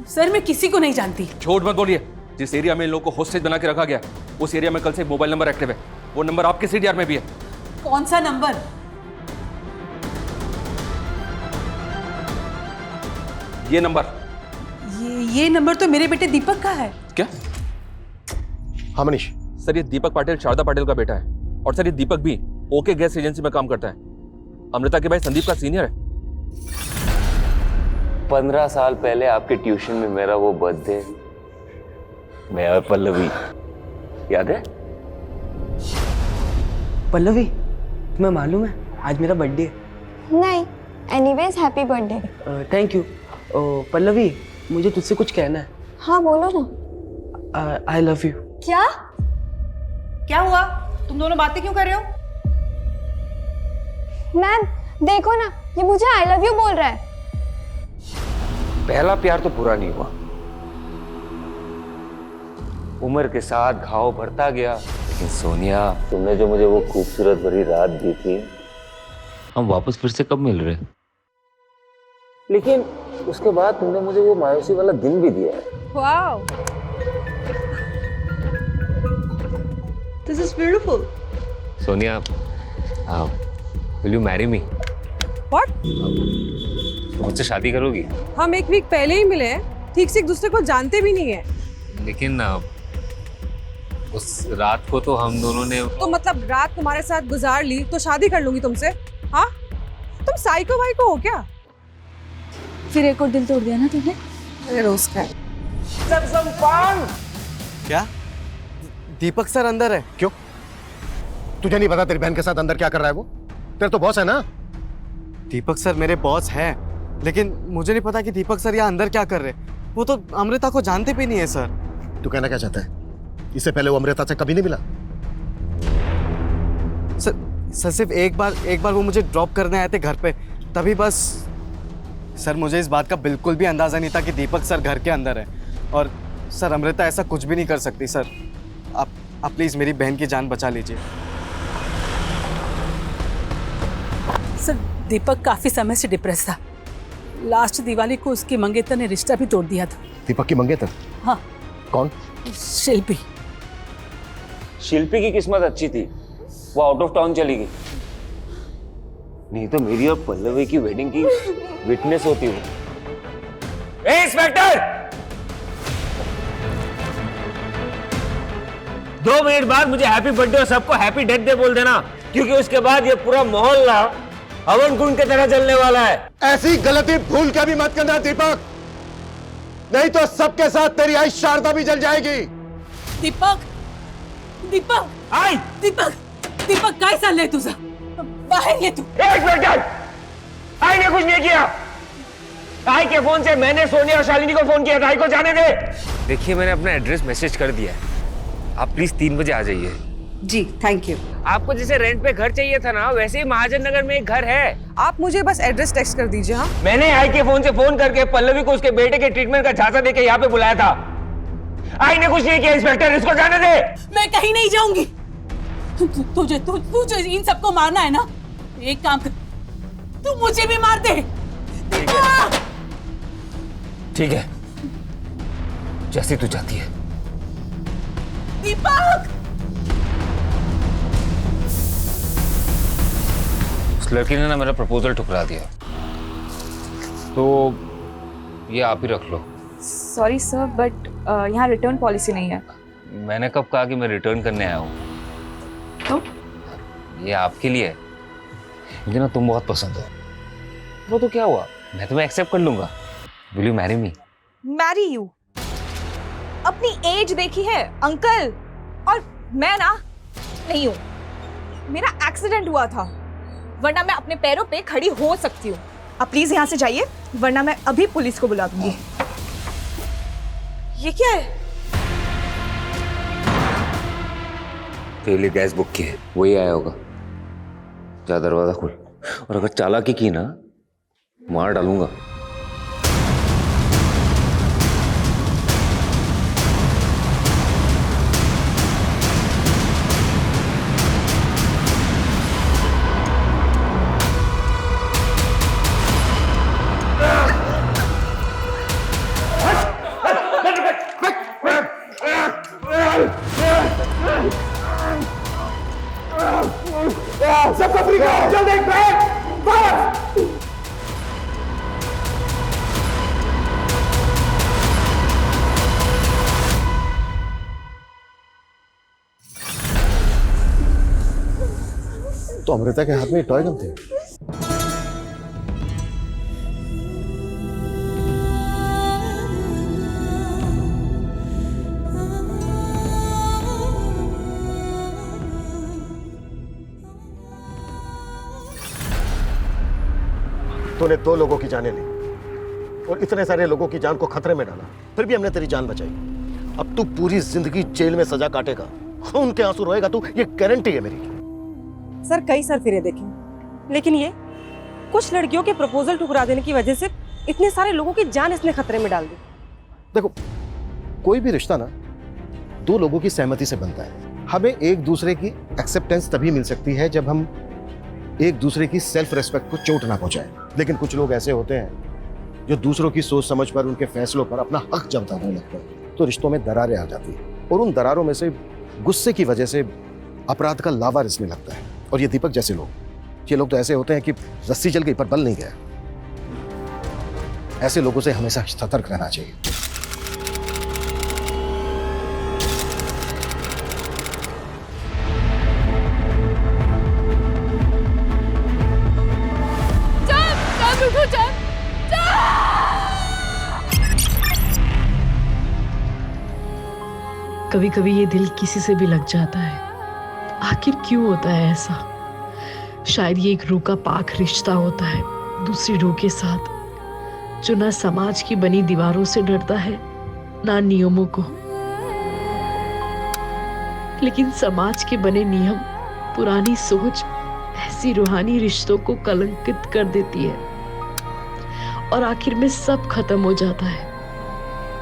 सर मैं किसी को नहीं जानती। झूठ मत बोलिए। जिस एरिया में इन लोगों को होस्टेज बना के रखा गया, उस एरिया में कल से एक मोबाइल नंबर एक्टिव है। वो नंबर आपके सीडीआर में भी है। कौन सा नंबर? ये नंबर। ये नंबर तो मेरे बेटे दीपक का है। क्या? हाँ मनीष। सर ये दीपक पाटिल शारदा पाटिल का बेटा है, और सर ये दीपक भी ओके गैस एजेंसी में काम करता है। अमृता के भाई संदीप का सीनियर है। 15 साल पहले आपके ट्यूशन में मेरा वो बर्थडे, मैं और पल्लवी, याद है? पल्लवी, तुम्हें मालूम है आज मेरा बर्थडे है? नहीं, anyways happy birthday. Thank you. Pallavi, मुझे तुझसे कुछ कहना है। हाँ बोलो ना। आई लव यू। क्या? क्या हुआ? तुम दोनों बातें क्यों कर रहे हो? मैम देखो ना, ये मुझे आई लव यू बोल रहा है। पहला प्यार तो पूरा नहीं हुआ, उम्र के साथ घाव बढ़ता गया। लेकिन सोनिया, तुमने जो मुझे वो खूबसूरत भरी रात दी थी, हम वापस फिर से कब मिल रहे? लेकिन उसके बाद तुमने मुझे वो मायूसी वाला दिन भी दिया है। Wow, this is beautiful. Sonia, will you marry me? What? तुम मुझसे शादी करोगी? हम एक वीक पहले ही मिले हैं, ठीक से एक दूसरे को जानते भी नहीं है। लेकिन उस रात को तो हम दोनों ने। तो मतलब रात तुम्हारे साथ गुजार ली तो शादी कर लूंगी तुमसे? हाँ, तुम साइको भाई को हो क्या? फिर एक और दिल तोड़ दिया ना तुमने। अरे रोज का। क्या? दीपक सर अंदर है? क्यों? तुझे नहीं पता तेरी बहन के साथ अंदर क्या कर रहा है वो? तेरे तो बॉस है ना? दीपक सर मेरे बॉस हैं, लेकिन मुझे नहीं पता कि दीपक सर यहाँ अंदर क्या कर रहे हैं। वो तो अमृता को जानते भी नहीं है सर। तू कहना क्या चाहता है? इससे पहले वो अमृता से कभी नहीं मिला? सर सिर्फ एक बार वो मुझे ड्रॉप करने आए थे घर पे, तभी बस। सर मुझे इस बात का बिल्कुल भी अंदाजा नहीं था कि दीपक सर घर के अंदर है। और सर अमृता ऐसा कुछ भी नहीं कर सकती सर। आप प्लीज़ मेरी बहन की जान बचा लीजिए। सर दीपक काफी समय से डिप्रेस था। लास्ट दिवाली को उसकी मंगेतर ने रिश्ता भी तोड़ दिया था। दीपक की मंगेतर? हाँ। कौन? शिल्पी। शिल्पी की किस्मत अच्छी थी, वो आउट ऑफ टाउन चली गई, नहीं तो मेरी और पल्लवी की वेडिंग की विटनेस होती हूँ। इंस्पेक्टर, 2 मिनट बाद मुझे हैप्पी बर्थडे और सबको हैप्पी डेथ डे बोल देना, क्योंकि उसके बाद ये पूरा मोहल्ला हवन कुंड की तरह जलने वाला है। ऐसी गलती भूल के भी मत करना दीपक, नहीं तो सबके साथ तेरी आई शारदा भी जल जाएगी। दीपक, दीपक, आई दीपक, दीपक काय चाललंय तुझं? बाहेर ये तू। एक मिनट, आई ने कुछ नहीं किया। आई के फोन से मैंने सोनिया और शालिनी को फोन किया था, आई को जाने दे। देखिए मैंने अपना एड्रेस मैसेज कर दिया है, आप प्लीज 3 बजे आ जाइए। जी थैंक यू। आपको जैसे रेंट पे घर चाहिए था ना, वैसे ही महाजन नगर में एक घर है। आप मुझे बस एड्रेस टेक्स्ट कर दीजिए। हाँ, मैंने आई के फोन से फोन करके पल्लवी को उसके बेटे के ट्रीटमेंट का झांसा देके यहाँ पे बुलाया था। आई ने कुछ नहीं किया। इंस्पेक्टर, इसको जाने दे। मैं कहीं नहीं जाऊंगी। तुझे इन सबको मारना है ना, एक काम कर, तू मुझे भी मार दे। ठीक है, जैसी तू चाहती है। दीपक! उस लड़की ने ना मेरा प्रपोजल ठुकरा दिया, तो ये आप ही रख लो। सॉरी सर, बट यहाँ रिटर्न पॉलिसी नहीं है। मैंने कब कहा कि मैं रिटर्न करने आया हूँ? तो? ये आपके लिए है, मुझे ना तुम बहुत पसंद हो। वो तो क्या हुआ, मैं तुम्हें एक्सेप्ट कर लूंगा। Will you marry me? Marry you? अपनी एज देखी है अंकल, और मैं ना नहीं हूँ। मेरा एक्सीडेंट हुआ था, वरना मैं अपने पैरों पे खड़ी हो सकती हूँ। आप प्लीज यहाँ से जाइए, वरना मैं अभी पुलिस को बुला दूंगी। ये क्या है? तेरे लिए गैस बुक की है, वही आया होगा। जा दरवाजा खोल, और अगर चालाकी की ना मार डालूंगा। सबको फ्री करो, जल्दी बैक फायर। तो अमृता के हाथ में टॉय गन थे। तूने 2 लोगों की जानें ली और इतने सारे लोगों की जान को खतरे में डाला, फिर भी हमने तेरी जान बचाई। अब तू पूरी जिंदगी जेल में सजा काटेगा, खून के आंसू रोएगा तू, ये गारंटी है मेरी। सर कई सर फिरे देखे, लेकिन ये कुछ लड़कियों के प्रपोजल ठुकरा देने की वजह से इतने सारे लोगों की जान इसने खतरे में डाल दी। देखो, कोई भी रिश्ता ना 2 लोगों की सहमति से बनता है। हमें एक दूसरे की एक्सेप्टेंस तभी मिल सकती है जब हम एक दूसरे की सेल्फ रेस्पेक्ट को चोट ना पहुंचाएं। लेकिन कुछ लोग ऐसे होते हैं जो दूसरों की सोच समझ पर, उनके फैसलों पर अपना हक जताने लगते हैं, तो रिश्तों में दरारें आ जाती हैं और उन दरारों में से गुस्से की वजह से अपराध का लावा रिसने लगता है। और ये दीपक जैसे लोग, ये लोग तो ऐसे होते हैं कि रस्सी जल गई पर बल नहीं गया। ऐसे लोगों से हमेशा सतर्क रहना चाहिए। कभी कभी ये दिल किसी से भी लग जाता है। आखिर क्यों होता है ऐसा? शायद ये एक रूह का पाक रिश्ता होता है दूसरी रूह के साथ, जो ना समाज की बनी दीवारों से डरता है ना नियमों को। लेकिन समाज के बने नियम, पुरानी सोच ऐसी रूहानी रिश्तों को कलंकित कर देती है और आखिर में सब खत्म हो जाता है।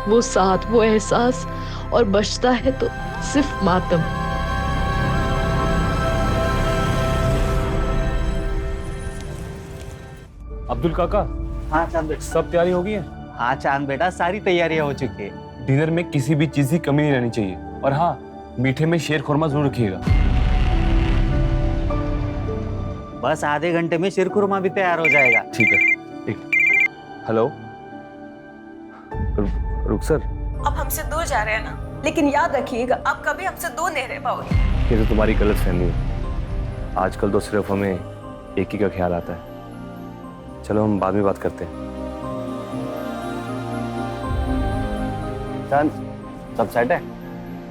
वो साथ, वो एहसास, और बचता है तो सिर्फ मातम। अब्दुल काका। हाँ चांद बेटा। सब तैयारी हो गई है? हाँ चांद बेटा, सारी तैयारियां हो चुकी है। डिनर में किसी भी चीज की कमी नहीं रहनी चाहिए, और हाँ, मीठे में शेर खुरमा जरूर रखिएगा। बस आधे घंटे में शीर खुरमा भी तैयार हो जाएगा। ठीक है। हेलो रुक सर, आप हमसे दूर जा रहे हैं ना, लेकिन याद रखिएगा आप कभी हमसे दूर नहीं रह पाओगे। ये तो तुम्हारी गलत फहमी है। आजकल तो सिर्फ हमें एक ही का ख्याल आता है। चलो हम बाद में बात करते हैं। चांद, सब सेट है?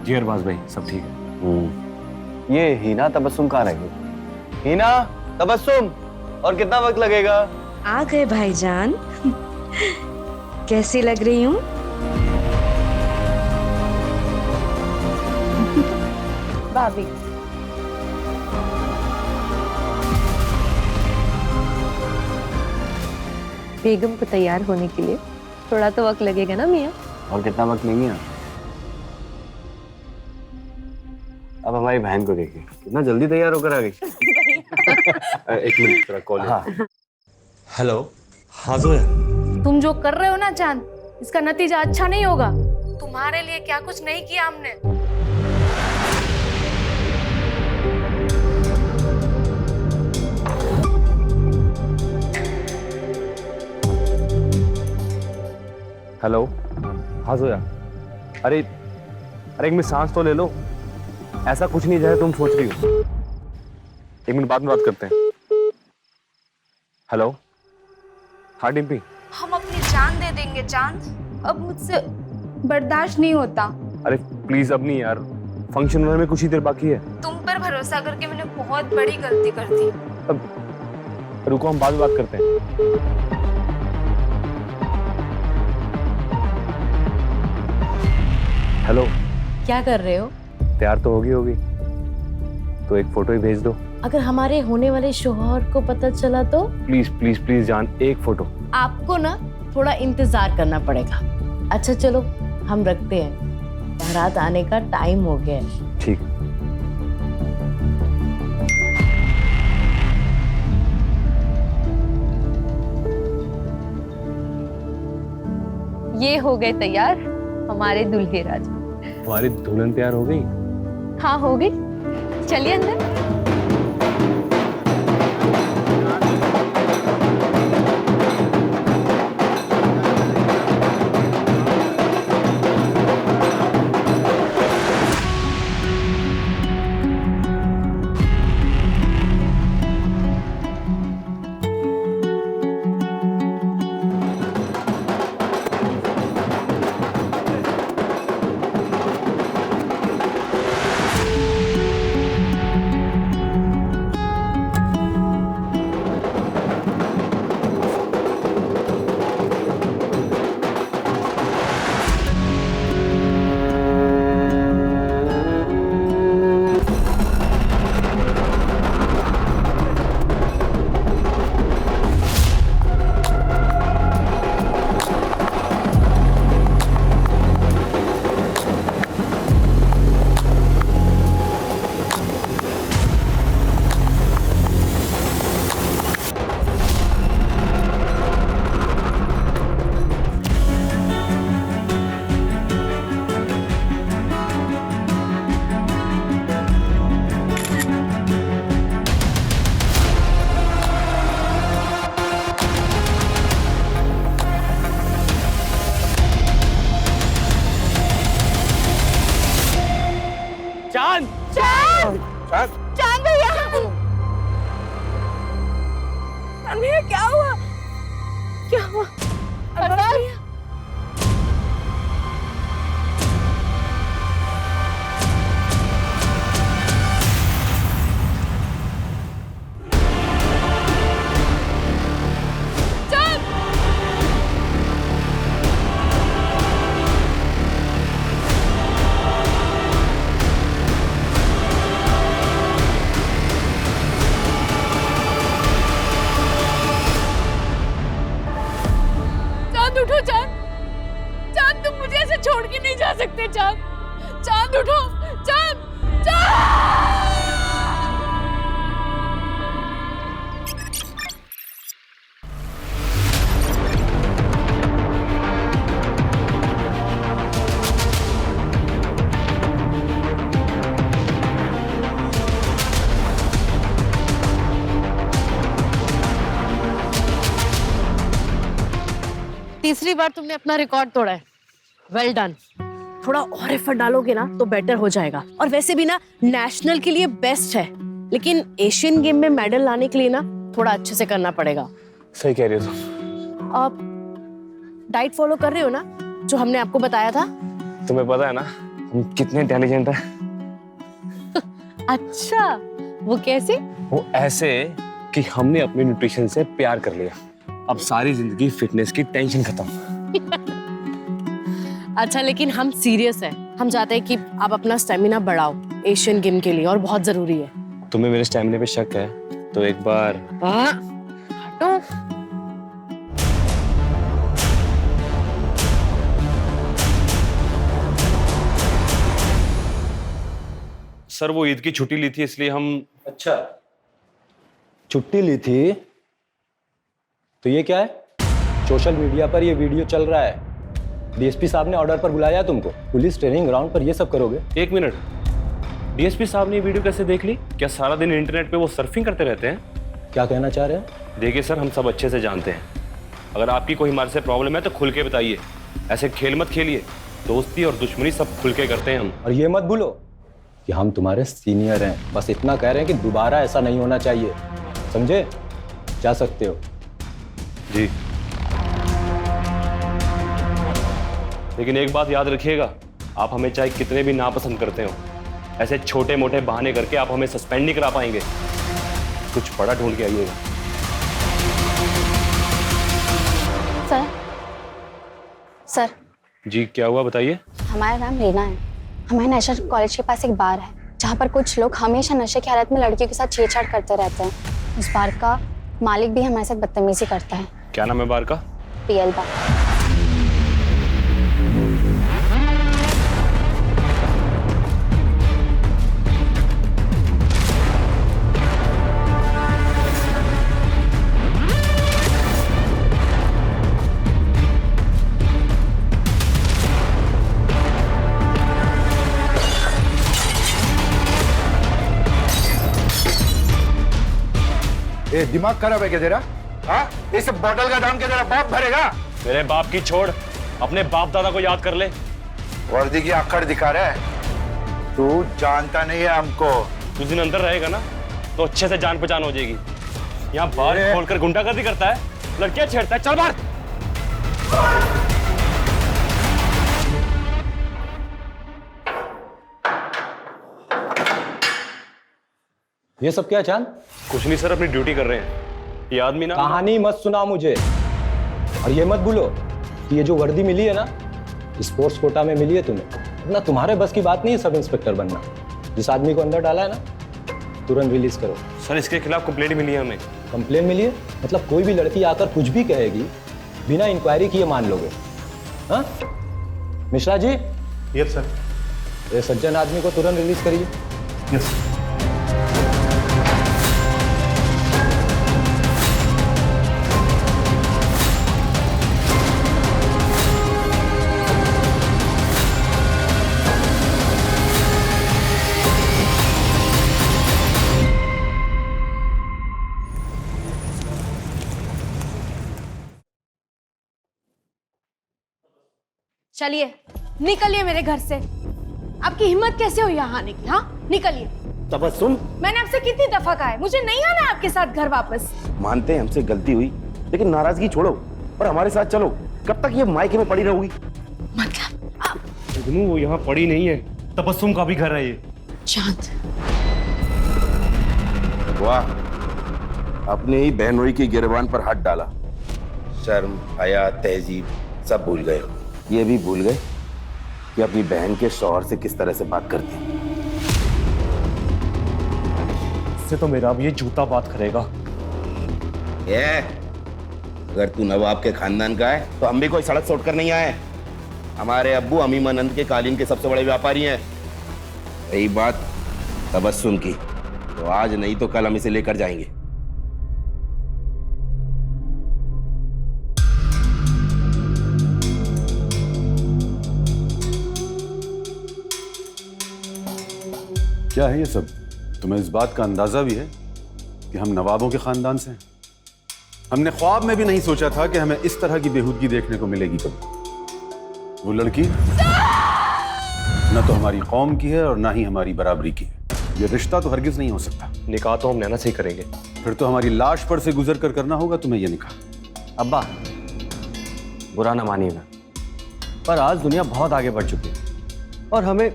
जी अरबाज भाई, सब ठीक है। ये हीना तबस्सुम कहाँ रह गई? हीना तबस्सुम, और कितना वक्त लगेगा? आ गए भाईजान। कैसी लग रही हूँ? भाभी, बेगम को तैयार होने के लिए थोड़ा तो वक्त लगेगा ना मियाँ? और कितना वक्त नहीं है? अब हमारी बहन को देखिए, कितना जल्दी तैयार होकर आ गई। एक मिनट, तेरा कॉल है। हेलो, हाँ जोया। तुम जो कर रहे हो ना चांद, इसका नतीजा अच्छा नहीं होगा। तुम्हारे लिए क्या कुछ नहीं किया हमने। हेलो, हाँ जोया। अरे एक मिनट सांस तो ले लो। ऐसा कुछ नहीं जैसा तुम सोच रही हो। एक मिनट बाद में बात करते हैं। हेलो, हाँ डिम्पी। हम अपनी जान दे देंगे चांद, अब मुझसे बर्दाश्त नहीं होता। अरे प्लीज अब नहीं यार, फंक्शन होने में कुछ ही देर बाकी है। तुम पर भरोसा करके मैंने बहुत बड़ी गलती कर दी। अब रुको, हम बाद में बात करते हैं। हेलो, क्या कर रहे हो? तैयार तो होगी, तो एक फोटो ही भेज दो। अगर हमारे होने वाले शौहर को पता चला तो? प्लीज प्लीज प्लीज जान, एक फोटो। आपको ना थोड़ा इंतजार करना पड़ेगा। अच्छा चलो हम रखते हैं, बारात आने का टाइम हो गया है। ठीक। ये हो गए तैयार हमारे दूल्हे राजा। हमारी दुल्हन तैयार हो गई? हाँ हो गई, चलिए अंदर। चांद, चांद, चांद, चांद भैया। अमीर क्या हुआ? क्या हुआ? अरबाज, उठो चांद, चांद तुम मुझे ऐसे छोड़ के नहीं जा सकते। चांद, चांद उठो, चांद, चांद। तीसरी बार तुमने अपना रिकॉर्ड तोड़ा है। Well done. थोड़ा और एफर्ट डालोगे ना तो बेटर हो जाएगा। और वैसे भी ना नेशनल के लिए बेस्ट है, लेकिन एशियन गेम में मेडल लाने के लिए ना थोड़ा अच्छे से करना पड़ेगा। सही कह रही हो तुम। आप डाइट फॉलो कर रहे हो ना, जो हमने आपको बताया था? तुम्हें पता है ना हम कितने इंटेलिजेंट हैं। अच्छा, वो कैसे? वो ऐसे कि हमने अपने न्यूट्रिशन से प्यार कर लिया। अब सारी जिंदगी फिटनेस की टेंशन खत्म। अच्छा, लेकिन हम सीरियस हैं। हम चाहते हैं कि आप अपना स्टेमिना बढ़ाओ एशियन गेम के लिए, और बहुत जरूरी है। तुम्हें मेरे स्टेमिना पे शक है तो एक बार हटो। सर वो ईद की छुट्टी ली थी इसलिए हम। अच्छा, छुट्टी ली थी तो ये क्या है? सोशल मीडिया पर ये वीडियो चल रहा है। डीएसपी साहब ने ऑर्डर पर बुलाया तुमको, पुलिस ट्रेनिंग ग्राउंड पर ये सब करोगे? एक मिनट, डीएसपी साहब ने ये वीडियो कैसे देख ली? क्या सारा दिन इंटरनेट पे वो सर्फिंग करते रहते हैं? क्या कहना चाह रहे हैं? देखिए सर, हम सब अच्छे से जानते हैं, अगर आपकी कोई हमारे से प्रॉब्लम है तो खुल के बताइए। ऐसे खेल मत खेलिए, दोस्ती और दुश्मनी सब खुल के करते हैं हम। और ये मत भूलो कि हम तुम्हारे सीनियर हैं। बस इतना कह रहे हैं कि दोबारा ऐसा नहीं होना चाहिए, समझे? जा सकते हो। जी, लेकिन एक बात याद रखिएगा, आप हमें चाहे कितने भी नापसंद करते हो, ऐसे छोटे मोटे बहाने करके आप हमें सस्पेंड नहीं करा पाएंगे। कुछ बड़ा ढूंढ के आइएगा। सर। जी क्या हुआ बताइए। हमारा नाम रीना है। हमारे नेशनल कॉलेज के पास एक बार है जहाँ पर कुछ लोग हमेशा नशे की हालत में लड़कियों के साथ छेड़छाड़ करते रहते हैं। उस बार का मालिक भी हमारे साथ बदतमीजी करता है। क्या नाम है बार का? पीएल बार। ए, दिमाग खराब है क्या तेरा? हाँ, इस बोतल का दाम क्या तेरा बाप भरेगा? मेरे बाप की छोड़, अपने बाप दादा को याद कर ले। वर्दी की अक्कड़ दिखा रहा है। तू जानता नहीं है हमको। कुछ दिन अंदर रहेगा ना तो अच्छे से जान पहचान हो जाएगी। यहाँ बार खोलकर गुंडागर्दी करता है, लड़कियां छेड़ता है। चल बाहर। ये सब क्या चांद? कुछ नहीं सर, अपनी ड्यूटी कर रहे हैं। ये आदमी ना कहानी मत सुनाओ मुझे। और ये मत भूलो कि ये जो वर्दी मिली है ना, स्पोर्ट्स कोटा में मिली है तुम्हें। ना तुम्हारे बस की बात नहीं है सब इंस्पेक्टर बनना। जिस आदमी को अंदर डाला है ना, तुरंत रिलीज करो। सर इसके खिलाफ कंप्लेंट मिली है हमें। कंप्लेंट मिली है? मतलब कोई भी लड़की आकर कुछ भी कहेगी, बिना इंक्वायरी किए मान लोगे? हाँ मिश्रा जी। Yes sir. ये सज्जन आदमी को तुरंत रिलीज करिए। यस। चलिए निकलिए मेरे घर से। आपकी हिम्मत कैसे हुई यहाँ आने की? हाँ निकलिए। तबस्सुम, मैंने आपसे कितनी दफा कहा है मुझे नहीं आना है आपके साथ घर वापस। मानते हैं हमसे गलती हुई, लेकिन नाराजगी छोड़ो और हमारे साथ चलो। कब तक ये मायके में पड़ी रहोगी? वो यहाँ पड़ी नहीं है, तबस्सुम का भी घर है ये। चांद, वाह, अपने ही बहनोई की गिरबान पर हाथ डाला। शर्म, हया, तहजीब सब भूल गए। ये भी भूल गए कि अपनी बहन के शौहर से किस तरह से बात करते हैं। इससे तो मेरा भी ये जूता बात करेगा। ये अगर तू नवाब के खानदान का है तो हम भी कोई सड़क छोड़कर नहीं आए। हमारे अब्बू अमीमानंद के कालीन के सबसे बड़े व्यापारी हैं। रही बात तबस्सुम की, तो आज नहीं तो कल हम इसे लेकर जाएंगे। क्या है ये सब? तुम्हें इस बात का अंदाजा भी है कि हम नवाबों के खानदान से हैं? हमने ख्वाब में भी नहीं सोचा था कि हमें इस तरह की बेहूदगी देखने को मिलेगी कभी। वो लड़की न तो हमारी कौम की है और ना ही हमारी बराबरी की है। ये रिश्ता तो हरगिज नहीं हो सकता। निकाह तो हम नैना से ही करेंगे। फिर तो हमारी लाश पर से गुजर कर करना होगा तुम्हें ये निकाह। अब्बा, बुरा ना मानिएगा, पर आज दुनिया बहुत आगे बढ़ चुकी है और हमें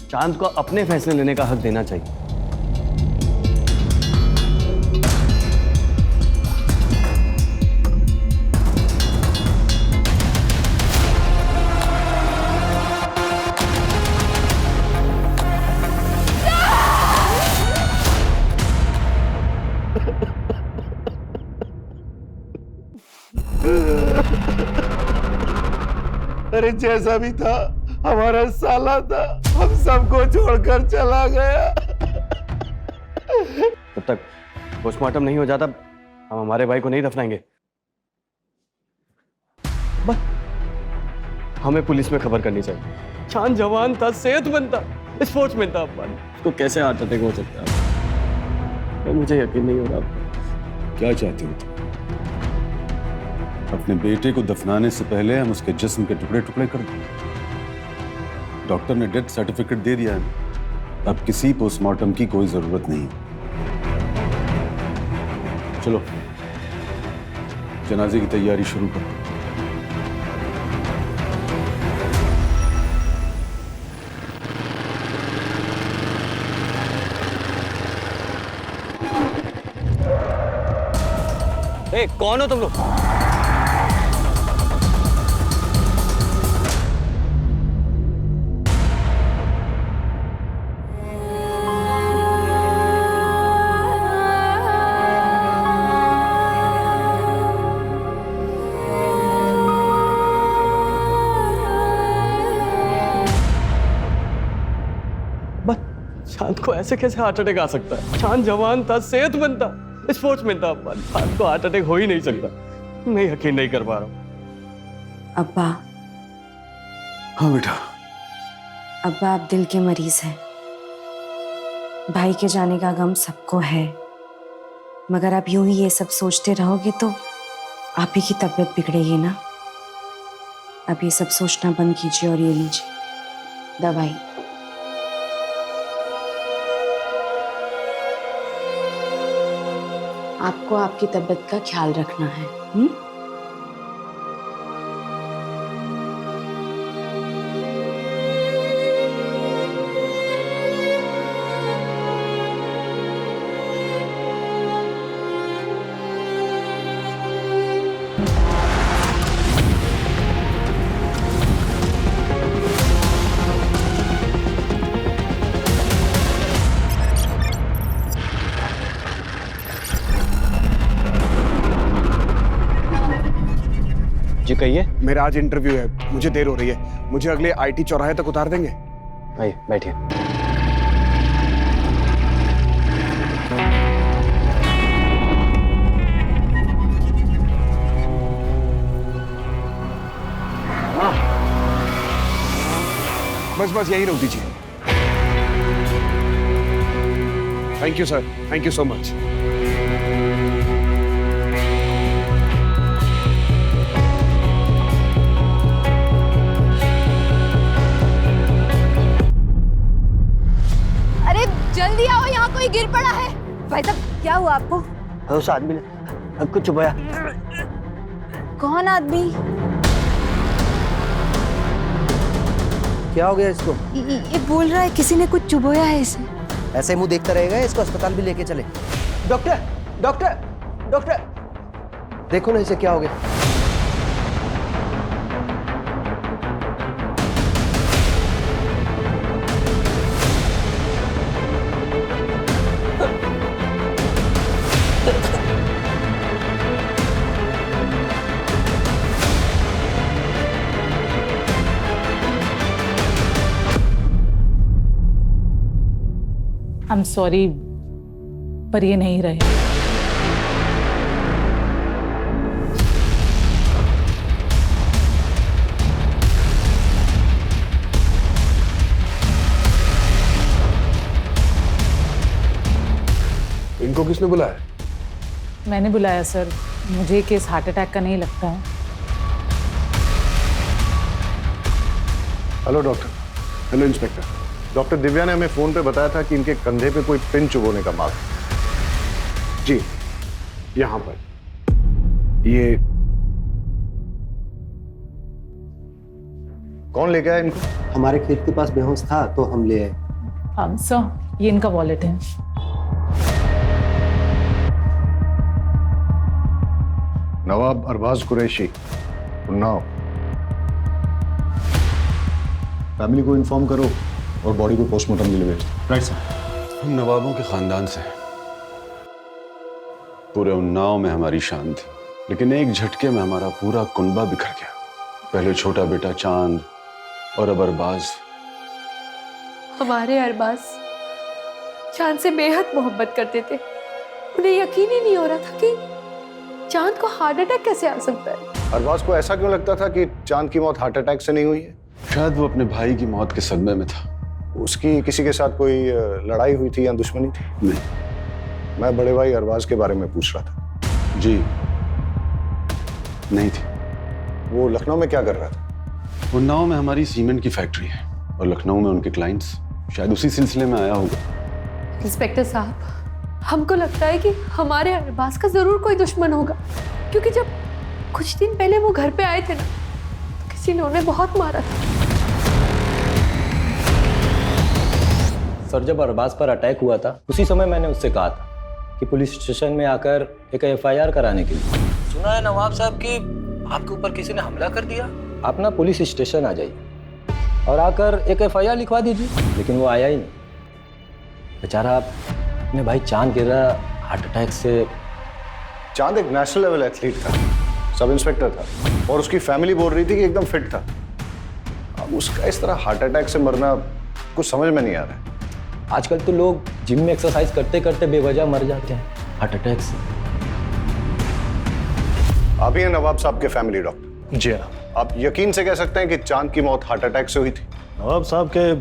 चांद को अपने फैसले लेने का हक देना चाहिए। अरे जैसा भी था हमारा साला था, हम सबको छोड़कर चला गया। जब तक पोस्टमार्टम नहीं हो जाता हम हमारे भाई को नहीं दफनाएंगे। बस हमें पुलिस में खबर करनी चाहिए। चांद जवान था, सेहतमंद था, स्पोर्ट्समैन था। उसको कैसे हार्ट अटैक हो सकता है? मुझे यकीन नहीं हो रहा। क्या चाहते हो तुम? अपने बेटे को दफनाने से पहले हम उसके जिस्म के टुकड़े टुकड़े कर दें। डॉक्टर ने डेथ सर्टिफिकेट दे दिया है, अब किसी पोस्टमार्टम की कोई जरूरत नहीं। चलो जनाजे की तैयारी शुरू करो। कौन हो तुम लोग? चांद को ऐसे कैसे हार्ट अटैक आ सकता है? चांद जवान था, सेहतमंद था, स्पोर्ट्समैन था। चांद को हार्ट अटैक हो ही नहीं सकता। मैं यकीन नहीं कर पा रहा हूँ। अब्बा। हाँ बेटा। अब्बा, आप दिल के मरीज हैं। भाई के जाने का गम सबको है, मगर आप यूं ही ये सब सोचते रहोगे तो आप ही की तबीयत बिगड़ेगी ना। अब ये सब सोचना बंद कीजिए और ये लीजिए दवाई। आपको आपकी तबीयत का ख्याल रखना है। जी कहिए। मेरा आज इंटरव्यू है, मुझे देर हो रही है। मुझे अगले आईटी चौराहे तक उतार देंगे? आइए बैठिए। बस बस यही रोक दीजिए। Thank you sir, thank you so much. जल्दी आओ, यहाँ कोई गिर पड़ा है। भाई साहब क्या हुआ आपको? उस आदमी ने कुछ चुभाया। कौन आदमी? क्या हो गया इसको? ये बोल रहा है किसी ने कुछ चुभोया है इसे। ऐसे मुंह देखता रहेगा, इसको अस्पताल भी लेके चले। डॉक्टर डॉक्टर डॉक्टर, देखो ना इसे क्या हो गया। I'm sorry, पर ये नहीं रहे। इनको किसने बुलाया? मैंने बुलाया सर, मुझे केस हार्ट अटैक का नहीं लगता है। Hello doctor. Hello inspector. Doctor Divya ने हमें फोन पे बताया था कि इनके कंधे पे कोई पिन चुभोने का मार्क है। जी, यहां पर। ये कौन लेके आया इनको? हमारे खेत के पास बेहोश था तो हम ले आए। सर, ये इनका वॉलेट है। नवाब अरबाज कुरैशी, उन्नाव। फैमिली को इन्फॉर्म करो और बॉडी को पोस्टमार्टम के लिए भेज दो। Right sir. हम नवाबों के खानदान से हैं। पूरे उन्नाव में हमारी शान थी, लेकिन एक झटके में हमारा पूरा कुनबा बिखर गया। पहले छोटा बेटा चांद और अब अरबाज। हमारे अरबाज चांद से बेहद मोहब्बत करते थे। उन्हें यकीन ही नहीं हो रहा था कि चांद को हार्ट अटैक कैसे आ सकता है। अरबाज को ऐसा क्यों लगता था कि चांद की मौत हार्ट अटैक से नहीं हुई है? शायद वो अपने भाई की मौत के सदमे में था। उसकी किसी के साथ कोई लड़ाई हुई थी या दुश्मनी थी? नहीं। मैं बड़े भाई अरबाज के बारे में पूछ रहा था। जी नहीं थी। वो लखनऊ में क्या कर रहा था? उन्नाव में हमारी सीमेंट की फैक्ट्री है और लखनऊ में उनके क्लाइंट्स। शायद उसी सिलसिले में आया होगा। इंस्पेक्टर साहब, हमको लगता है कि हमारे अरबाज का जरूर कोई दुश्मन होगा, क्योंकि जब कुछ दिन पहले वो घर पे आए थे ना, तो किसी ने उन्हें बहुत मारा था। सर, जब अरबाज पर अटैक हुआ था उसी समय मैंने उससे कहा था कि पुलिस स्टेशन में आकर एक FIR कराने के लिए। सुना है नवाब साहब कि आपके ऊपर किसी ने हमला कर दिया। आप ना पुलिस स्टेशन आ जाइए और आकर एक FIR लिखवा दीजिए। लेकिन वो आया ही नहीं। बेचारा अपने भाई चांद गिरा हार्ट अटैक से। चांद एक नेशनल लेवल एथलीट था, सब इंस्पेक्टर था, और उसकी फैमिली बोल रही थी कि एकदम फिट था। अब उसका इस तरह हार्ट अटैक से मरना कुछ समझ में नहीं आ रहा है। आजकल तो लोग जिम में एक्सरसाइज करते करते बेवजह मर जाते हैं हार्ट अटैक से। आप ही हैं नवाब साहब के फैमिली डॉक्टर? जी हाँ। आप यकीन से कह सकते हैं कि चांद की मौत हार्ट अटैक से हुई थी? नवाब साहब के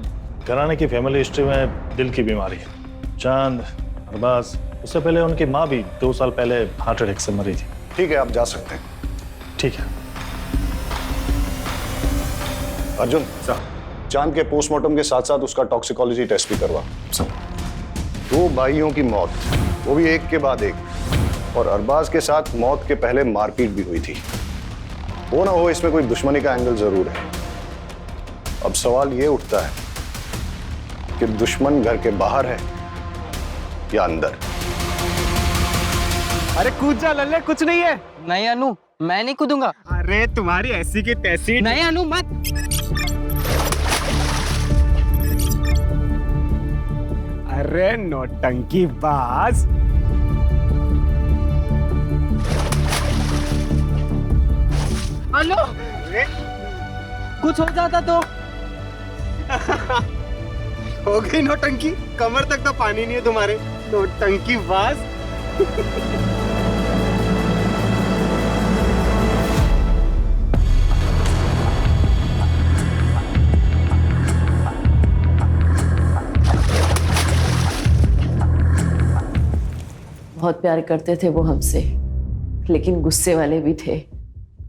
घराने की फैमिली हिस्ट्री में दिल की बीमारी है। चांद, अरबाज, उससे पहले उनकी माँ भी 2 साल पहले हार्ट अटैक से मरी थी। ठीक है, आप जा सकते हैं। ठीक है। अर्जुन सर, चांद के पोस्टमार्टम के साथ साथ उसका टॉक्सिकोलॉजी टेस्ट भी करवा। सर, 2 भाइयों की मौत, वो भी एक के बाद एक, और अरबाज के साथ मौत के पहले मारपीट भी हुई थी। वो ना हो इसमें कोई दुश्मनी का एंगल जरूर है। अब सवाल ये उठता है कि दुश्मन घर के बाहर है या अंदर। अरे कूद जा लल्ले, कुछ नहीं है। नहीं अनु, मैं नहीं कूदूंगा। अरे तुम्हारी ऐसी की तैसी। नहीं अनु, मत। अरे नौटंकी बाज। अनु, कुछ हो जाता तो। हो गई नौटंकी, कमर तक तो पानी नहीं है तुम्हारे। नौटंकी बाज। बहुत प्यार करते थे वो हमसे, लेकिन गुस्से वाले भी थे।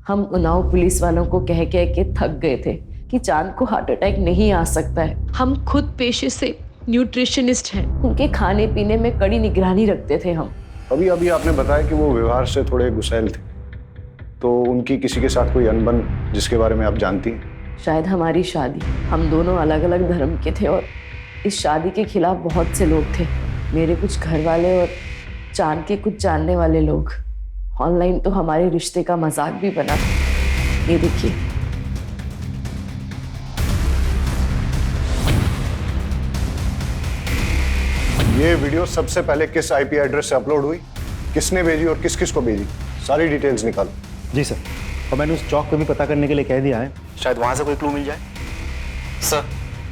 हम उन्नाव पुलिस वालों को कह कह के थक गए थे कि चांद को हार्ट अटैक नहीं आ सकता है। हम खुद पेशे से न्यूट्रिशनिस्ट हैं। उनके खाने पीने में कड़ी निगरानी रखते थे हम। अभी अभी आपने बताया कि वो व्यवहार से थोड़े गुस्सैल थे, तो उनकी किसी के साथ कोई अनबन जिसके बारे में आप जानती हैं? शायद हमारी शादी, हम दोनों अलग अलग धर्म के थे और इस शादी के खिलाफ बहुत से लोग थे। मेरे कुछ घर वाले और चांद के कुछ जानने वाले लोग। ऑनलाइन तो हमारे रिश्ते का मजाक भी बना। ये देखिए, ये वीडियो सबसे पहले किस IP एड्रेस से अपलोड हुई, किसने भेजी और किस किस को भेजी, सारी डिटेल्स निकालो। जी सर, और मैंने उस चौक पे भी पता करने के लिए कह दिया है। शायद वहां से कोई क्लू मिल जाए। सर,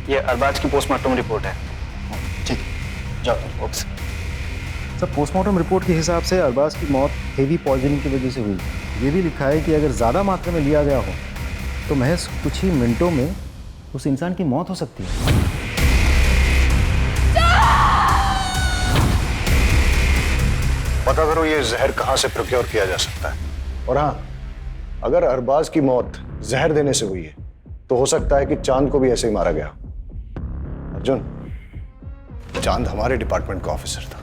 ये अरबाज की पोस्टमार्टम रिपोर्ट है। ठीक है, जाओ। ओके सर, पोस्टमार्टम रिपोर्ट के हिसाब से अरबाज की मौत हेवी पॉइजनिंग की वजह से हुई। ये भी लिखा है कि अगर ज़्यादा मात्रा में लिया गया हो तो महज कुछ ही मिनटों में उस इंसान की मौत हो सकती है। पता करो ये जहर कहां से प्रोक्योर किया जा सकता है। और हाँ, अगर अरबाज की मौत जहर देने से हुई है तो हो सकता है कि चांद को भी ऐसे ही मारा गया। अर्जुन, चांद हमारे डिपार्टमेंट का ऑफिसर था,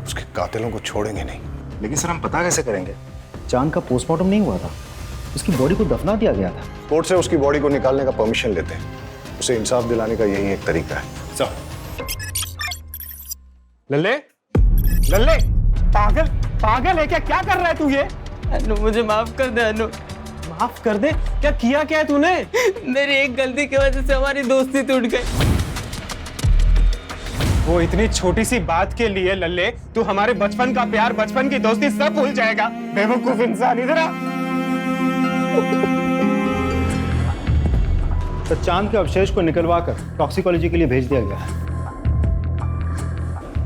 उसके कातिलों को छोड़ेंगे नहीं। लेकिन सर हम पता कैसे करेंगे? चांद का पोस्टमार्टम नहीं हुआ था, उसकी बॉडी को दफना दिया गया था। कोर्ट से उसकी बॉडी को निकालने का परमिशन लेते हैं, उसे इंसाफ दिलाने का यही एक तरीका है। चल। लल्ले, लल्ले, पागल पागल है क्या? क्या कर रहा है तू ये? अनु मुझे माफ कर दे अनु। माफ कर दे? क्या किया क्या है तूने? मेरी एक गलती की वजह से हमारी दोस्ती टूट गई। वो इतनी छोटी सी बात के लिए लल्ले तू हमारे बचपन का प्यार, बचपन की दोस्ती सब भूल जाएगा? बेवकूफ इंसान। इधर आ। तो चांद के अवशेष को निकलवा कर टॉक्सिकोलॉजी के लिए भेज दिया गया है।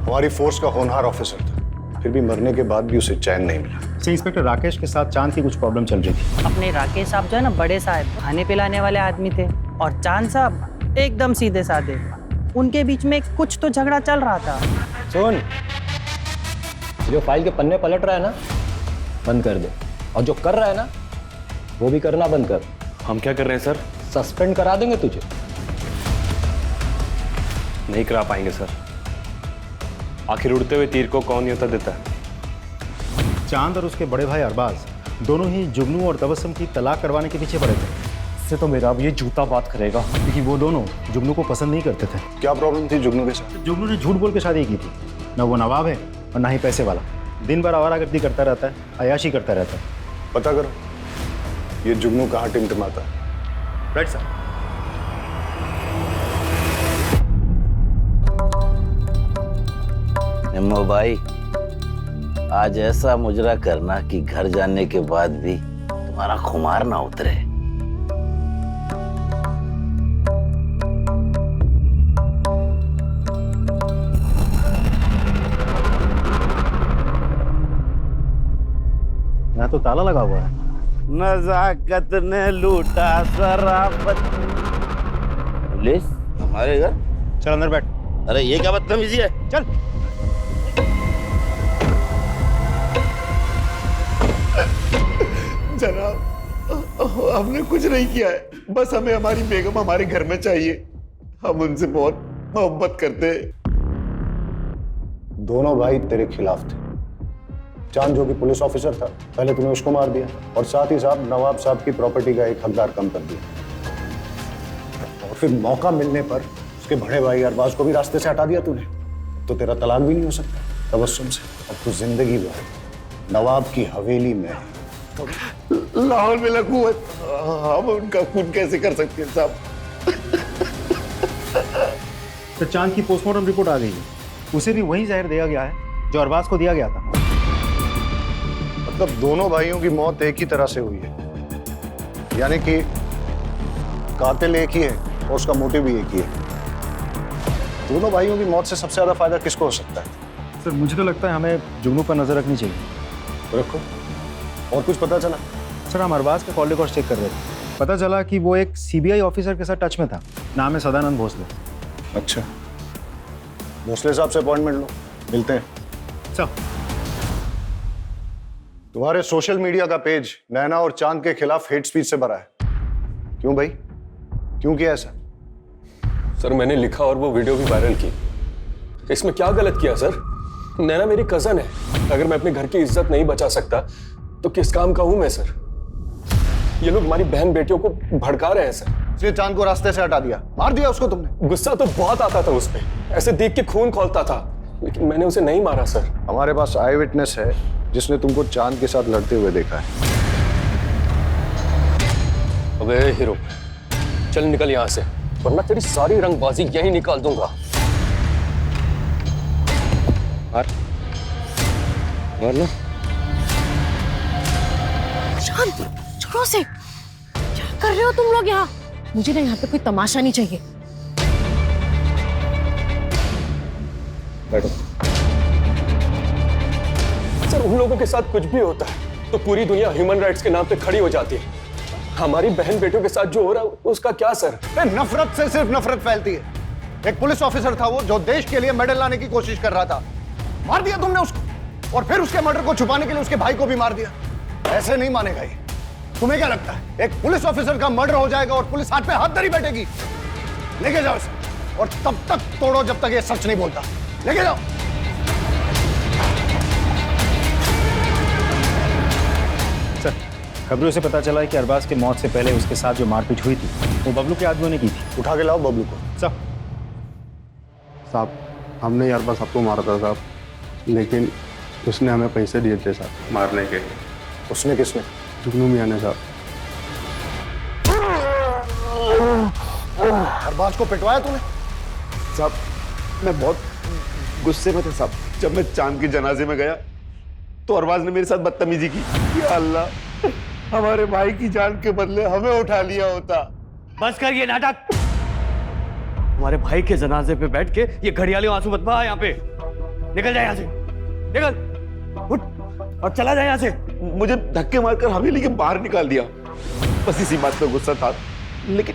हमारी फोर्स का होनहार ऑफिसर था, फिर भी मरने के बाद भी उसे चैन नहीं मिला। इंस्पेक्टर राकेश के साथ चांद की कुछ प्रॉब्लम चल रही थी। अपने राकेश साहब जो है ना, बड़े साहब, खाने पिलाने वाले आदमी थे, और चांद साहब एकदम सीधे साधे। उनके बीच में कुछ तो झगड़ा चल रहा था। सुन, जो फाइल के पन्ने पलट रहा है ना, बंद कर दे, और जो कर रहा है ना, वो भी करना बंद कर। हम क्या कर रहे हैं सर? सस्पेंड करा देंगे तुझे। नहीं करा पाएंगे सर। आखिर उड़ते हुए तीर को कौन न्योता देता है? चांद और उसके बड़े भाई अरबाज दोनों ही जुगनू और तबस्सुम की तलाक करवाने के पीछे पड़े थे। इससे तो मेरा अब ये जूता बात करेगा, क्योंकि वो दोनों जुगनू को पसंद नहीं करते थे। क्या प्रॉब्लम थी जुगनू के साथ? जुगनू ने झूठ बोल के शादी की थी। न वो नवाब है और ना ही पैसे वाला। दिन भर आवारागर्दी करता रहता है, अयाशी करता रहता है। पता करो ये जुगनू कहाँ टिमटिमाता है। Right sir. निम्मो भाई, आज ऐसा मुजरा करना कि घर जाने के बाद भी तुम्हारा खुमार ना उतरे। यहाँ तो ताला लगा हुआ है। नजाकत ने लूटा शराफत। पुलिस हमारे घर? चल अंदर बैठ। अरे ये क्या बदतमीजी है? चल। जनाब, हमने कुछ नहीं किया है, बस हमें हमारी बेगम हमारे घर में चाहिए। हम उनसे बहुत मोहब्बत करते हैं। दोनों भाई तेरे खिलाफ थे। चांद जो कि पुलिस ऑफिसर था, पहले तूने उसको मार दिया, और साथ ही साथ नवाब साहब की प्रॉपर्टी का एक हकदार कम कर दिया, और फिर मौका मिलने पर उसके बड़े भाई अरबाज को भी रास्ते से हटा दिया तूने। तो तेरा तलाक भी नहीं हो सकता तबस्सुम से। अब तू जिंदगी भर नवाब की हवेली में। लाहौर में लकूवत, हम उनका खून कैसे कर सकते हैं साहब? तो चांद की पोस्टमार्टम रिपोर्ट आ गई है, उसे भी वही जहर दिया गया है जो अरबाज को दिया गया था। मतलब दोनों भाइयों की मौत एक ही तरह से हुई है, यानी कि कातिल एक ही है और उसका मोटिव भी एक ही है। दोनों भाइयों की मौत से सबसे ज्यादा फायदा किसको हो सकता है? सर मुझे तो लगता है हमें जुगनू पर नजर रखनी चाहिए। रखो। और कुछ पता चला? सर हम अरबाज के कॉल रिकॉर्ड चेक कर रहे थे, पता चला कि वो एक सीबीआई ऑफिसर के साथ टच में था, नाम है सदानंद भोसले। अच्छा, भोसले साहब से अपॉइंटमेंट लो, मिलते हैं। चल। तुम्हारे सोशल मीडिया का पेज नैना और चांद के खिलाफ हेट स्पीच से भरा है। क्यों भाई, क्यों किया ऐसा? सर मैंने लिखा और वो वीडियो भी वायरल की। इसमें क्या गलत किया सर? नैना मेरी कजन है। अगर मैं अपने घर की इज्जत नहीं बचा सकता तो किस काम का हूं मैं सर? ये लोग हमारी बहन बेटियों को भड़का रहे हैं सर। इसलिए चांद को रास्ते से हटा दिया, मार दिया उसको तुमने? गुस्सा तो बहुत आता था उस पे, ऐसे देख के खून खौलता था, लेकिन मैंने उसे नहीं मारा सर। हमारे पास आई विटनेस है जिसने तुमको चांद के साथ लड़ते हुए देखा है। अबे हीरो, चल निकल यहाँ से, वरना तेरी सारी रंगबाजी यहीं निकाल दूंगा। मार लो। शांत, छोड़ो से। क्या कर रहे हो तुम लोग यहाँ? मुझे ना यहाँ पे कोई तमाशा नहीं चाहिए। बैठो। सर उन लोगों के साथ कुछ भी होता है तो पूरी दुनिया ह्यूमन राइट्स के नाम पे खड़ी हो जाती है। हमारी बहन बेटियों के साथ जो हो रहा है उसका क्या सर? नफरत से सिर्फ नफरत फैलती है। एक पुलिस ऑफिसर था वो, जो देश के लिए मेडल लाने की कोशिश कर रहा था, मार दिया तुमने उसको। और फिर उसके मर्डर को छुपाने के लिए उसके भाई को भी मार दिया। ऐसे नहीं मानेगा ये। तुम्हें क्या लगता है एक पुलिस ऑफिसर का मर्डर हो जाएगा और पुलिस हाथ पे हाथ धरी बैठेगी? लेके जाओ इसे और तब तक तोड़ो जब तक ये सच नहीं बोलता। लेके जाओ। सर, खबरों से पता चला है कि अरबाज की मौत से पहले उसके साथ जो मारपीट हुई थी वो बबलू के आदमियों ने की थी। उठा के लाओ बबलू को। साहब, हमने यार बस आपको मारा था साहब, लेकिन उसने हमें पैसे दिए थे साहब मारने के। उसने किसने? जुगनू मियां ने साहब। अरबाज को पिटवाया तूने? साहब, मैं बहुत गुस्से में था साहब। जब मैं चांद की जनाजे में गया तो अरबाज ने मेरे साथ बदतमीजी की। या अल्लाह, हमारे भाई की जान के बदले हमें उठा लिया होता। बस कर ये नाटक। हमारे भाई के जनाजे पे बैठ के ये घड़ियाली आंसू मत बहा। यहाँ पे निकल जाए, यहाँ से निकल, उठ और चला जाए यहाँ से। मुझे धक्के मारकर हवेली के बाहर निकाल दिया। बस इसी बात पे गुस्सा था, लेकिन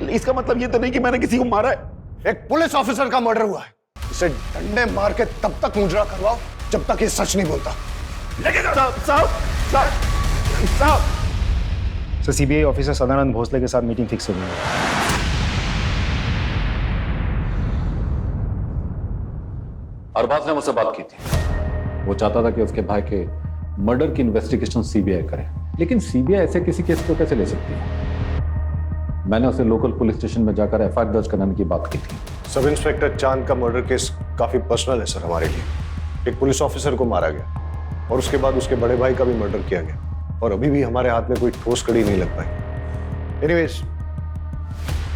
इसका मतलब ये तो नहीं कि मैंने किसी को मारा है। एक पुलिस ऑफिसर का मर्डर हुआ है, इसे डंडे मार के तब तक मुजरा करवाओ जब तक ये सच नहीं बोलता। लेके जाओ। साहब, sir, CBI officer Sadanand Bhosle के साथ मीटिंग फिक्स हो गई है। अरबाज ने मुझसे बात की थी। वो चाहता था कि उसके भाई के मर्डर की इन्वेस्टिगेशन सीबीआई करे, लेकिन सीबीआई ऐसे किसी केस को कैसे ले सकती है? मैंने उसे लोकल पुलिस स्टेशन में जाकर एफआईआर दर्ज कराने की बात की थी। सब इंस्पेक्टर चांद का मर्डर केस काफी पर्सनल है सर हमारे लिए। एक पुलिस ऑफिसर को मारा गया और उसके बाद उसके बड़े भाई का भी मर्डर किया गया और अभी भी हमारे हाथ में कोई ठोस कड़ी नहीं लग पाई। Anyways,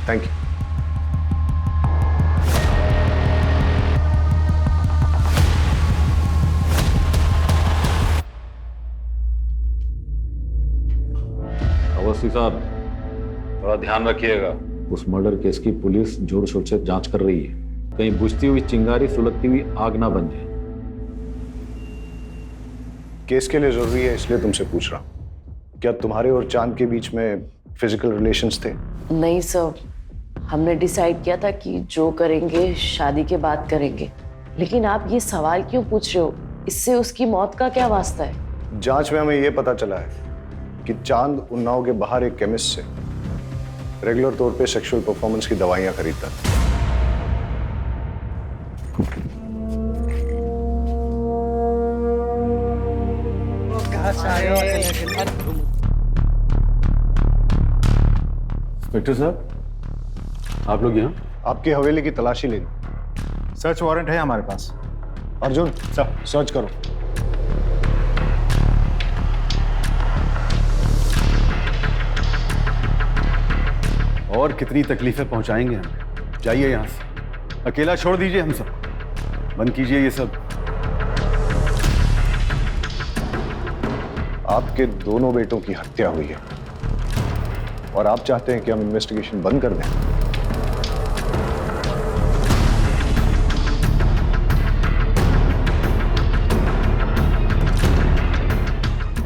thank you. अवस्थी साहब, थोड़ा ध्यान रखिएगा। उस मर्डर केस की पुलिस जोर शोर से जांच कर रही है, कहीं बुझती हुई चिंगारी सुलगती हुई आग ना बन जाए। केस के लिए जरूरी है इसलिए तुमसे पूछ रहा हूं, क्या तुम्हारे और चांद के बीच में फिजिकल रिलेशंस थे? नहीं सर, हमने डिसाइड किया था कि जो करेंगे शादी के बाद करेंगे। लेकिन आप ये सवाल क्यों पूछ रहे हो? इससे उसकी मौत का क्या वास्ता है? जांच में हमें यह पता चला है कि चांद उन्नाव के बाहर एक केमिस्ट से रेगुलर तौर पे सेक्सुअल परफॉर्मेंस की दवाइयां खरीदता था। इंस्पेक्टर साहब, आप लोग यहाँ? आपकी हवेली की तलाशी लेनी। सर्च वारंट है हमारे पास। अर्जुन, सर्च करो। और कितनी तकलीफें पहुंचाएंगे हम? जाइए यहां से, अकेला छोड़ दीजिए हम सब। बंद कीजिए ये सब। आपके दोनों बेटों की हत्या हुई है और आप चाहते हैं कि हम इन्वेस्टिगेशन बंद कर दें?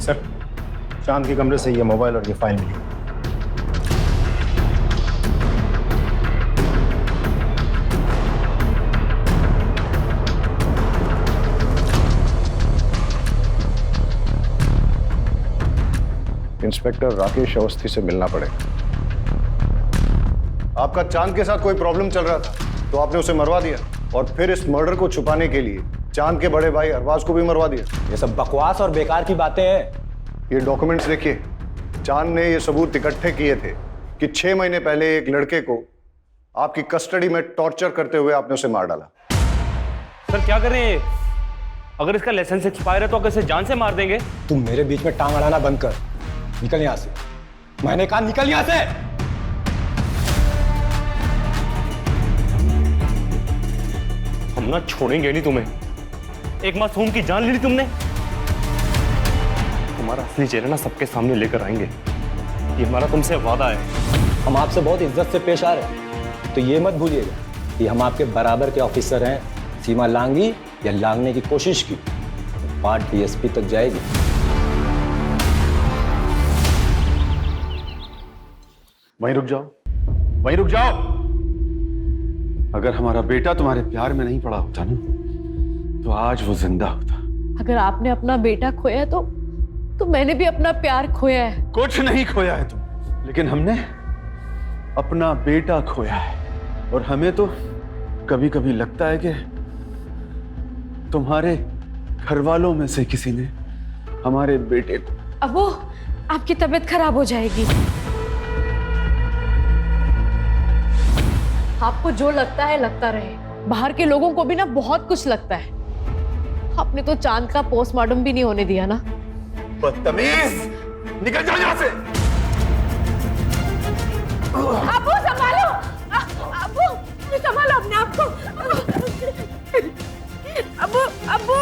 सर, चांद के कमरे से ये मोबाइल और ये फाइल मिली। इंस्पेक्टर राकेश अवस्थी से मिलना पड़ेगा। आपका चांद के साथ कोई प्रॉब्लम चल रहा था तो आपने उसे मरवा दिया और फिर इस मर्डर को छुपाने के लिए चांद के बड़े भाई अरबाज को भी मरवा दिया। ये सब बकवास और बेकार की बातें हैं। ये डॉक्यूमेंट्स देखिए। चांद ने ये सबूत इकट्ठे किए थे कि 6 महीने पहले एक लड़के को आपकी कस्टडी में टॉर्चर करते हुए आपने उसे मार डाला। सर क्या कर रहे हैं? अगर इसका लाइसेंस एक्सपायर है तो अगर इसे जान से मार देंगे। तुम मेरे बीच में टांग अड़ाना बंद कर। निकल यहां से। मैंने कहा निकल यहां से। हम ना छोड़ेंगे नहीं तुम्हें। एक मासूम की जान ले ली तुमने। तुम्हारा असली चेहरा ना सबके सामने लेकर आएंगे, ये हमारा तुमसे वादा है। हम आपसे बहुत इज्जत से पेश आ रहे हैं, तो ये मत भूलिएगा कि हम आपके बराबर के ऑफिसर हैं। सीमा लांगी या लांगने की कोशिश की तो बात डीएसपी तक जाएगी। वहीं रुक जाओ, वहीं रुक जाओ। अगर हमारा बेटा तुम्हारे प्यार में नहीं पड़ा होता ना, तो आज वो जिंदा होता अगर आपने अपना बेटा खोया तो मैंने भी अपना प्यार खोया है। कुछ नहीं खोया है तुम, लेकिन हमने अपना बेटा खोया है। और हमें तो कभी कभी लगता है कि तुम्हारे घर वालों में से किसी ने हमारे बेटे को। अबू, आपकी तबीयत खराब हो जाएगी। आपको जो लगता है लगता रहे, बाहर के लोगों को भी ना बहुत कुछ लगता है। आपने तो चांद का पोस्टमार्टम भी नहीं होने दिया ना। बदतमीज, निकल जाओ यहाँ से। अबू संभालो, अबू संभालो अपने आप को। अबू, अबू।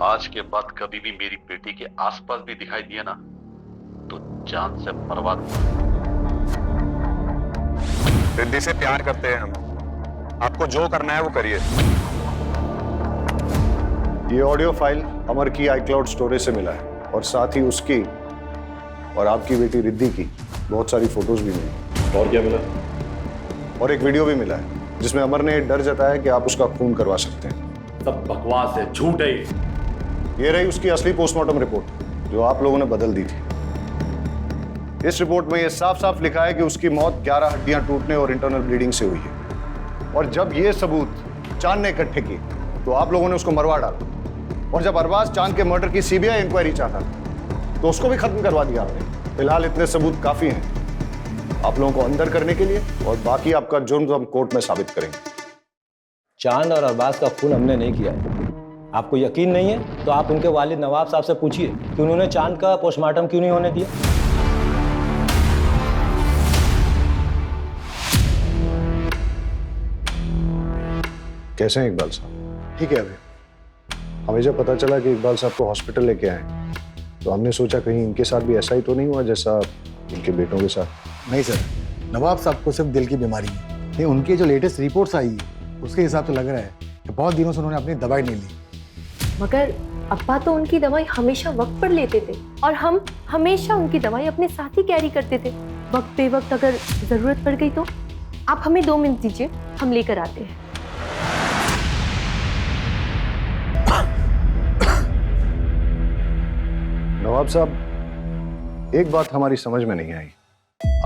आज के बाद कभी भी मेरी बेटी के आसपास भी दिखाई दिया ना तो जान से मरवा दूंगा। रिद्धि से प्यार करते हैं हम, आपको जो करना है वो करिए। ये ऑडियो फाइल अमर की iCloud स्टोरेज से मिला है और साथ ही उसकी और आपकी बेटी रिद्धि की बहुत सारी फोटोज भी मिली। और क्या मिला? और एक वीडियो भी मिला है जिसमें अमर ने डर जताया कि आप उसका खून करवा सकते हैं। सब बकवास है, झूठ है। ये रही उसकी असली पोस्टमार्टम रिपोर्ट जो आप लोगों ने बदल दी थी। इस रिपोर्ट में यह साफ साफ लिखा है कि उसकी मौत 11 हड्डियां टूटने और इंटरनल ब्लीडिंग से हुई है। और जब ये सबूत चांद ने इकट्ठे किए तो आप लोगों ने उसको मरवा डाला। और जब अरबाज चांद के मर्डर की सीबीआई इंक्वायरी चाहता तो उसको भी खत्म करवा दिया आपने। फिलहाल इतने सबूत काफी हैं आप लोगों को अंदर करने के लिए, और बाकी आपका जुर्म तो हम कोर्ट में साबित करेंगे। चांद और अरबाज का खून हमने नहीं किया। आपको यकीन नहीं है तो आप उनके वालिद नवाब साहब से पूछिए कि उन्होंने चांद का पोस्टमार्टम क्यों नहीं होने दिया। कैसे हैं इकबाल साहब? ठीक है। अभी हमें जब पता चला कि इकबाल साहब को हॉस्पिटल लेके आए तो हमने सोचा कहीं इनके साथ भी ऐसा ही तो नहीं हुआ जैसा इनके बेटों के साथ। नहीं सर, नवाब साहब को सिर्फ दिल की बीमारी है। नहीं, उनकी जो लेटेस्ट रिपोर्ट्स आई है उसके हिसाब से लग रहा है कि बहुत दिनों से उन्होंने अपनी दवाई नहीं ली। मगर अब्बा तो उनकी दवाई हमेशा वक्त पर लेते थे और हम हमेशा उनकी दवाई अपने साथ ही कैरी करते थे। वक्त पे वक्त अगर जरूरत पड़ गई तो आप हमें 2 मिनट दीजिए, हम लेकर आते हैं। नवाब साहब, एक बात हमारी समझ में नहीं आई,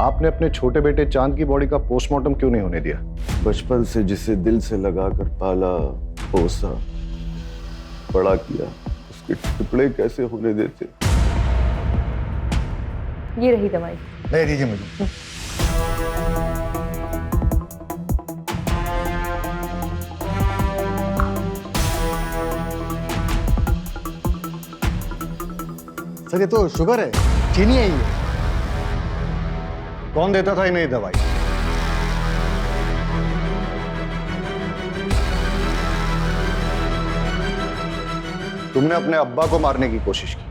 आपने अपने छोटे बेटे चांद की बॉडी का पोस्टमार्टम क्यों नहीं होने दिया? बचपन से जिसे दिल से लगाकर पाला, पोसा, बड़ा किया, उसके टुकड़े कैसे होने देते? ये रही दवाई। ले दीजिए मुझे। सर ये तो शुगर है, चीनी है ये। कौन देता था इन्हें दवाई? तुमने अपने अब्बा को मारने की कोशिश की,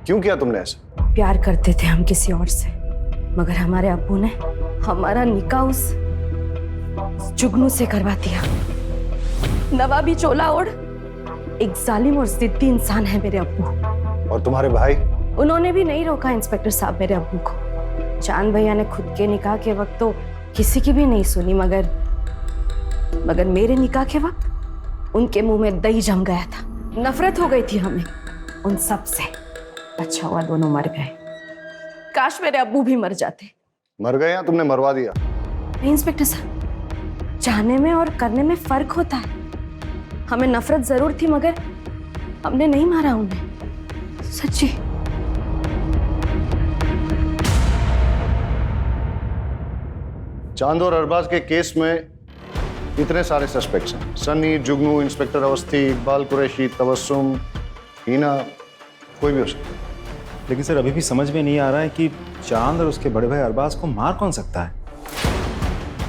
क्यों किया तुमने ऐसा? प्यार करते थे हम किसी और से, मगर हमारे अब्बू ने हमारा निकाह उस जुगनू से करवा दिया। नवाबी चोला ओढ़ एक जालिम और जिद्दी इंसान है मेरे अब्बू। और तुम्हारे भाई? उन्होंने भी नहीं रोका इंस्पेक्टर साहब मेरे अब्बू को। चांद भैया ने खुद के निकाह के वक्त तो किसी की भी नहीं सुनी, मगर मेरे निकाह के वक्त उनके मुंह में दही जम गया था। नफरत हो गई थी हमें उन सब से। अच्छा हुआ दोनों मर गए, काश मेरे अब्बू भी मर जाते। मर गए या तुमने मरवा दिया? नहीं इंस्पेक्टर साहब, चाहने में और करने में फर्क होता है। हमें नफरत जरूर थी मगर हमने नहीं मारा उन्हें, सच्ची। चांद और अरबाज के केस में इतने सारे सस्पेक्ट्स हैं, सन्नी, जुगनू, इंस्पेक्टर अवस्थी, इकबाल कुरैशी, तबस्सुम, हीना, कोई भी हो सकता है। लेकिन सर अभी भी समझ में नहीं आ रहा है कि चांद और उसके बड़े भाई अरबाज को मार कौन सकता है?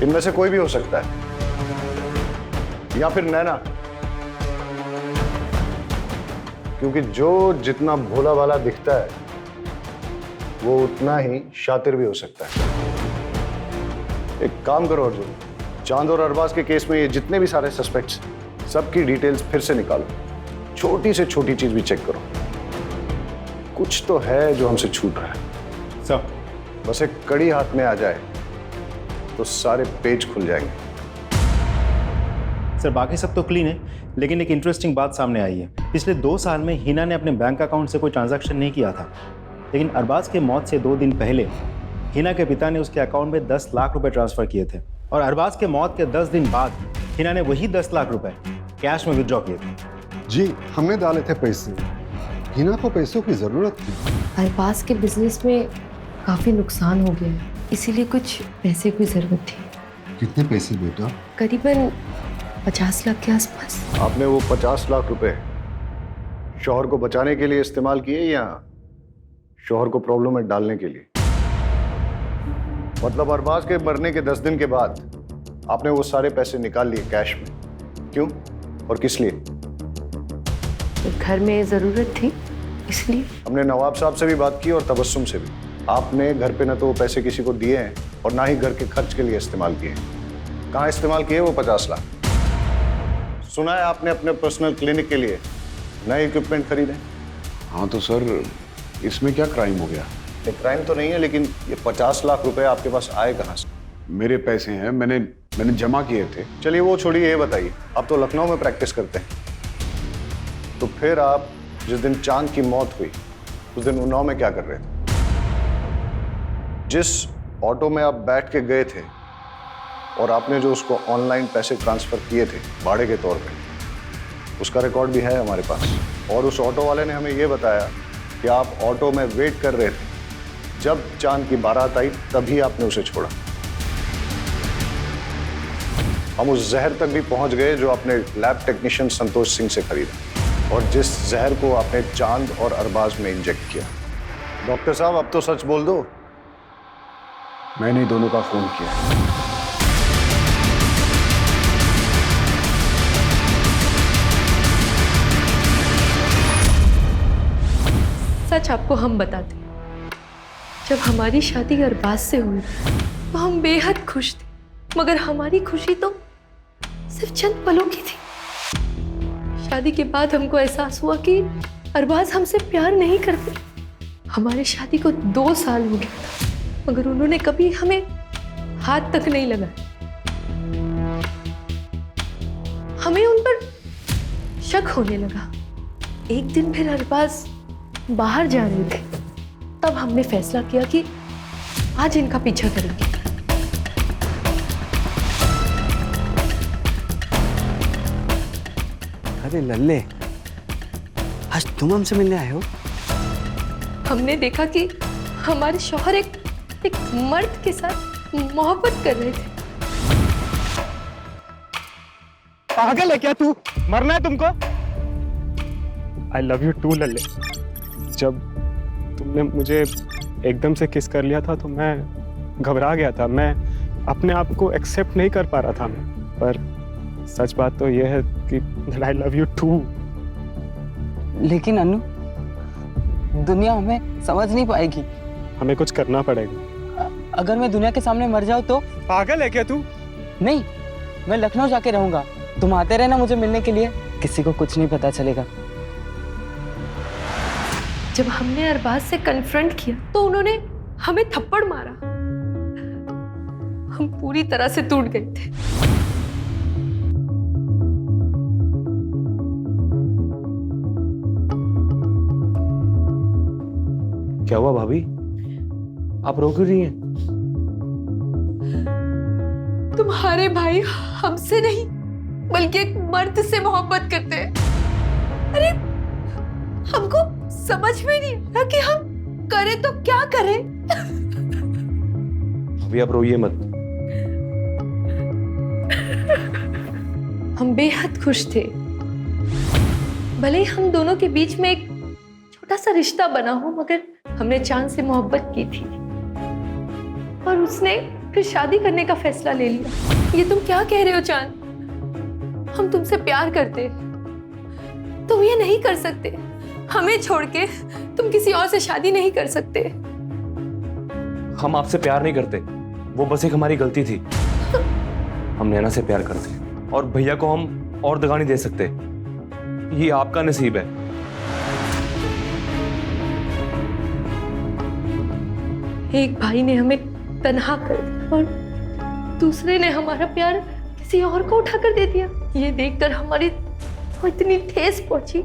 इनमें से कोई भी हो सकता है, या फिर नैना, क्योंकि जो जितना भोला भाला दिखता है वो उतना ही शातिर भी हो सकता है। एक काम करो अर्जुन, चांद और अरबाज के केस में ये जितने भी सारे सस्पेक्ट्स, सबकी डिटेल्स फिर से निकालो, छोटी से छोटी चीज भी चेक करो। कुछ तो है जो हमसे छूट रहा है। सर बस एक कड़ी हाथ में आ जाए तो सारे पेज खुल जाएंगे। सर बाकी सब तो क्लीन है, लेकिन एक इंटरेस्टिंग बात सामने आई है। पिछले 2 साल में हिना ने अपने बैंक अकाउंट से कोई ट्रांजैक्शन नहीं किया था, लेकिन अरबाज के मौत से 2 दिन पहले हिना के पिता ने उसके अकाउंट में 10 लाख रुपए ट्रांसफर किए थे और अरबाज के मौत के 10 दिन बाद हिना ने वही 10 लाख रुपए कैश में विड्रॉ किए थे। जी, हमने डाले थे पैसे। हिना को पैसों की जरूरत थी। अरबाज के बिजनेस में काफी नुकसान हो गया है, इसीलिए कुछ पैसे की जरूरत थी। कितने पैसे बेटा? करीबन 50 लाख के आसपास। आपने वो 50 लाख रुपए शौहर को बचाने के लिए इस्तेमाल किए या शौहर को प्रॉब्लम में डालने के लिए? मतलब अरबाज के मरने के 10 दिन के बाद आपने वो सारे पैसे निकाल लिए कैश में, क्यों और किस लिए? घर में जरूरत थी इसलिए। हमने नवाब साहब से भी बात की और तबस्सुम से भी। आपने घर पे न तो वो पैसे किसी को दिए हैं और ना ही घर के खर्च के लिए इस्तेमाल किए हैं। कहाँ इस्तेमाल किए वो 50 लाख? सुना है आपने अपने पर्सनल क्लिनिक के लिए नए इक्विपमेंट खरीदे। हाँ तो सर, इसमें क्या क्राइम हो गया? ये क्राइम तो नहीं है, लेकिन ये 50 लाख रुपए आपके पास आए कहाँ से? मेरे पैसे हैं, मैंने जमा किए थे। चलिए वो छोड़िए, ये बताइए, आप तो लखनऊ में प्रैक्टिस करते हैं, तो फिर आप जिस दिन चांद की मौत हुई उस दिन उन्नाव में क्या कर रहे थे? जिस ऑटो में आप बैठ के गए थे और आपने जो उसको ऑनलाइन पैसे ट्रांसफर किए थे भाड़े के तौर पे, उसका रिकॉर्ड भी है हमारे पास। और उस ऑटो वाले ने हमें ये बताया कि आप ऑटो में वेट कर रहे थे, जब चांद की बारात आई तभी आपने उसे छोड़ा। हम उस जहर तक भी पहुंच गए जो आपने लैब टेक्नीशियन संतोष सिंह से खरीदा और जिस जहर को आपने चांद और अरबाज में इंजेक्ट किया। डॉक्टर साहब, अब तो सच बोल दो। मैंने दोनों का फोन किया। सच आपको हम बताते, जब हमारी शादी अरबाज से हुई तो हम बेहद खुश थे, मगर हमारी खुशी तो सिर्फ चंद पलों की थी। शादी के बाद हमको एहसास हुआ कि अरबाज हमसे प्यार नहीं करते। हमारी शादी को 2 साल हो गया था, मगर उन्होंने कभी हमें हाथ तक नहीं लगाया। हमें उन पर शक होने लगा। एक दिन फिर अरबाज बाहर जा रहे थे, तब हमने फैसला किया कि आज इनका पीछा करेंगे। अरे लल्ले, आज तुम हमसे मिलने आए हो? हमने देखा कि हमारे शौहर एक मर्द के साथ मोहब्बत कर रहे थे। पागल है क्या तू? मरना है तुमको? I love you too Lalle. जब तुमने मुझे एकदम से किस कर लिया था तो मैं घबरा गया था। मैं अपने आप को एक्सेप्ट नहीं कर पा रहा था पर सच बात तो यह है कि आई लव यू टू। लेकिन अनु, दुनिया हमें समझ नहीं पाएगी। हमें कुछ करना पड़ेगा। अगर मैं दुनिया के सामने मर जाऊं तो? पागल है क्या तू? नहीं, मैं लखनऊ जाके रहूंगा। तुम आते रहना मुझे मिलने के लिए, किसी को कुछ नहीं पता चलेगा। जब हमने अरबाज से कन्फ्रंट किया तो उन्होंने हमें थप्पड़ मारा। हम पूरी तरह से टूट गए थे। क्या हुआ भाभी? आप रो क्यों रही हैं? तुम्हारे भाई हमसे नहीं बल्कि एक मर्द से मोहब्बत करते हैं। अरे हमको समझ में नहीं आ कि हम करें तो क्या करें। अभी आप रोइए मत। हम बेहद खुश थे। भले ही हम दोनों के बीच में एक छोटा सा रिश्ता बना हो, मगर हमने चांद से मोहब्बत की थी और उसने फिर शादी करने का फैसला ले लिया। ये तुम क्या कह रहे हो चांद? हम तुमसे प्यार करते, तुम ये नहीं कर सकते। हमें छोड़ के तुम किसी और से शादी नहीं कर सकते। हम आपसे प्यार नहीं करते, वो बस एक हमारी गलती थी। हम नैना से प्यार करते और भैया को हम और दगा नहीं दे सकते। ये आपका नसीब है। एक भाई ने हमें तन्हा कर दिया और दूसरे ने हमारा प्यार किसी और को उठाकर दे दिया। ये देखकर हमारी वो इतनी ठेस पहुंची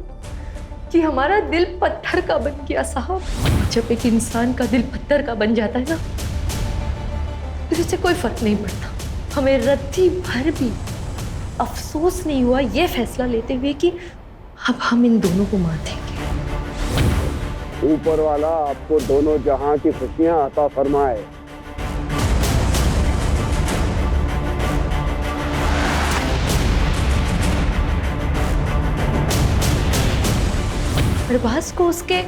कि हमारा दिल पत्थर का बन गया साहब। जब एक इंसान का दिल पत्थर का बन जाता है ना, फिर उससे कोई फर्क नहीं पड़ता। हमें रत्ती भर भी अफसोस नहीं हुआ ये फैसला लेते हुए कि अब हम इन दोनों को मार देंगे। ऊपर वाला आपको दोनों जहां की खुशियां अता फरमाए। अरबाज को उसके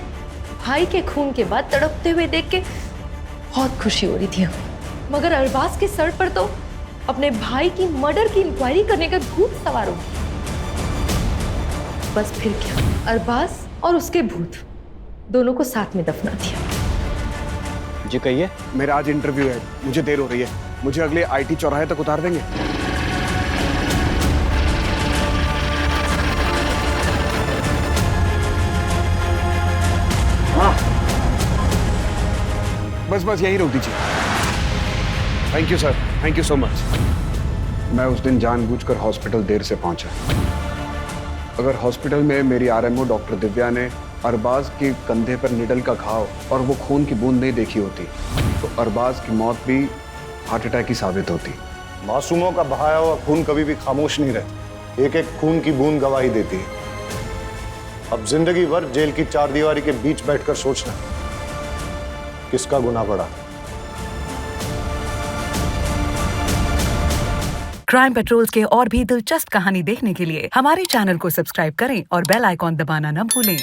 भाई के खून के बाद तड़पते हुए देख के बहुत खुशी हो रही थी हमें, मगर अरबाज के सर पर तो अपने भाई की मर्डर की इंक्वायरी करने का भूत सवार हो गया। बस फिर क्या, अरबाज और उसके भूत दोनों को साथ में दफना दिया। जी कहिए। मेरा आज इंटरव्यू है, मुझे देर हो रही है, मुझे अगले आईटी चौराहे तक उतार देंगे? हाँ, बस यही रोक दीजिए। Thank you sir, thank you so much. मैं उस दिन जानबूझकर हॉस्पिटल देर से पहुंचा। अगर हॉस्पिटल में मेरी आरएमओ डॉक्टर दिव्या ने अरबाज के कंधे पर निडल का घाव और वो खून की बूंद नहीं देखी होती तो अरबाज की मौत भी हार्ट अटैक की साबित होती। मासूमों का बहाया हुआ खून कभी भी खामोश नहीं रहता, एक एक खून की बूंद गवाही देती है। अब जिंदगी भर जेल की चारदीवारी के बीच बैठकर सोचना किसका गुनाह बढ़ा। क्राइम पेट्रोल्स के और भी दिलचस्प कहानी देखने के लिए हमारे चैनल को सब्सक्राइब करें और बेल आइकॉन दबाना न भूलें।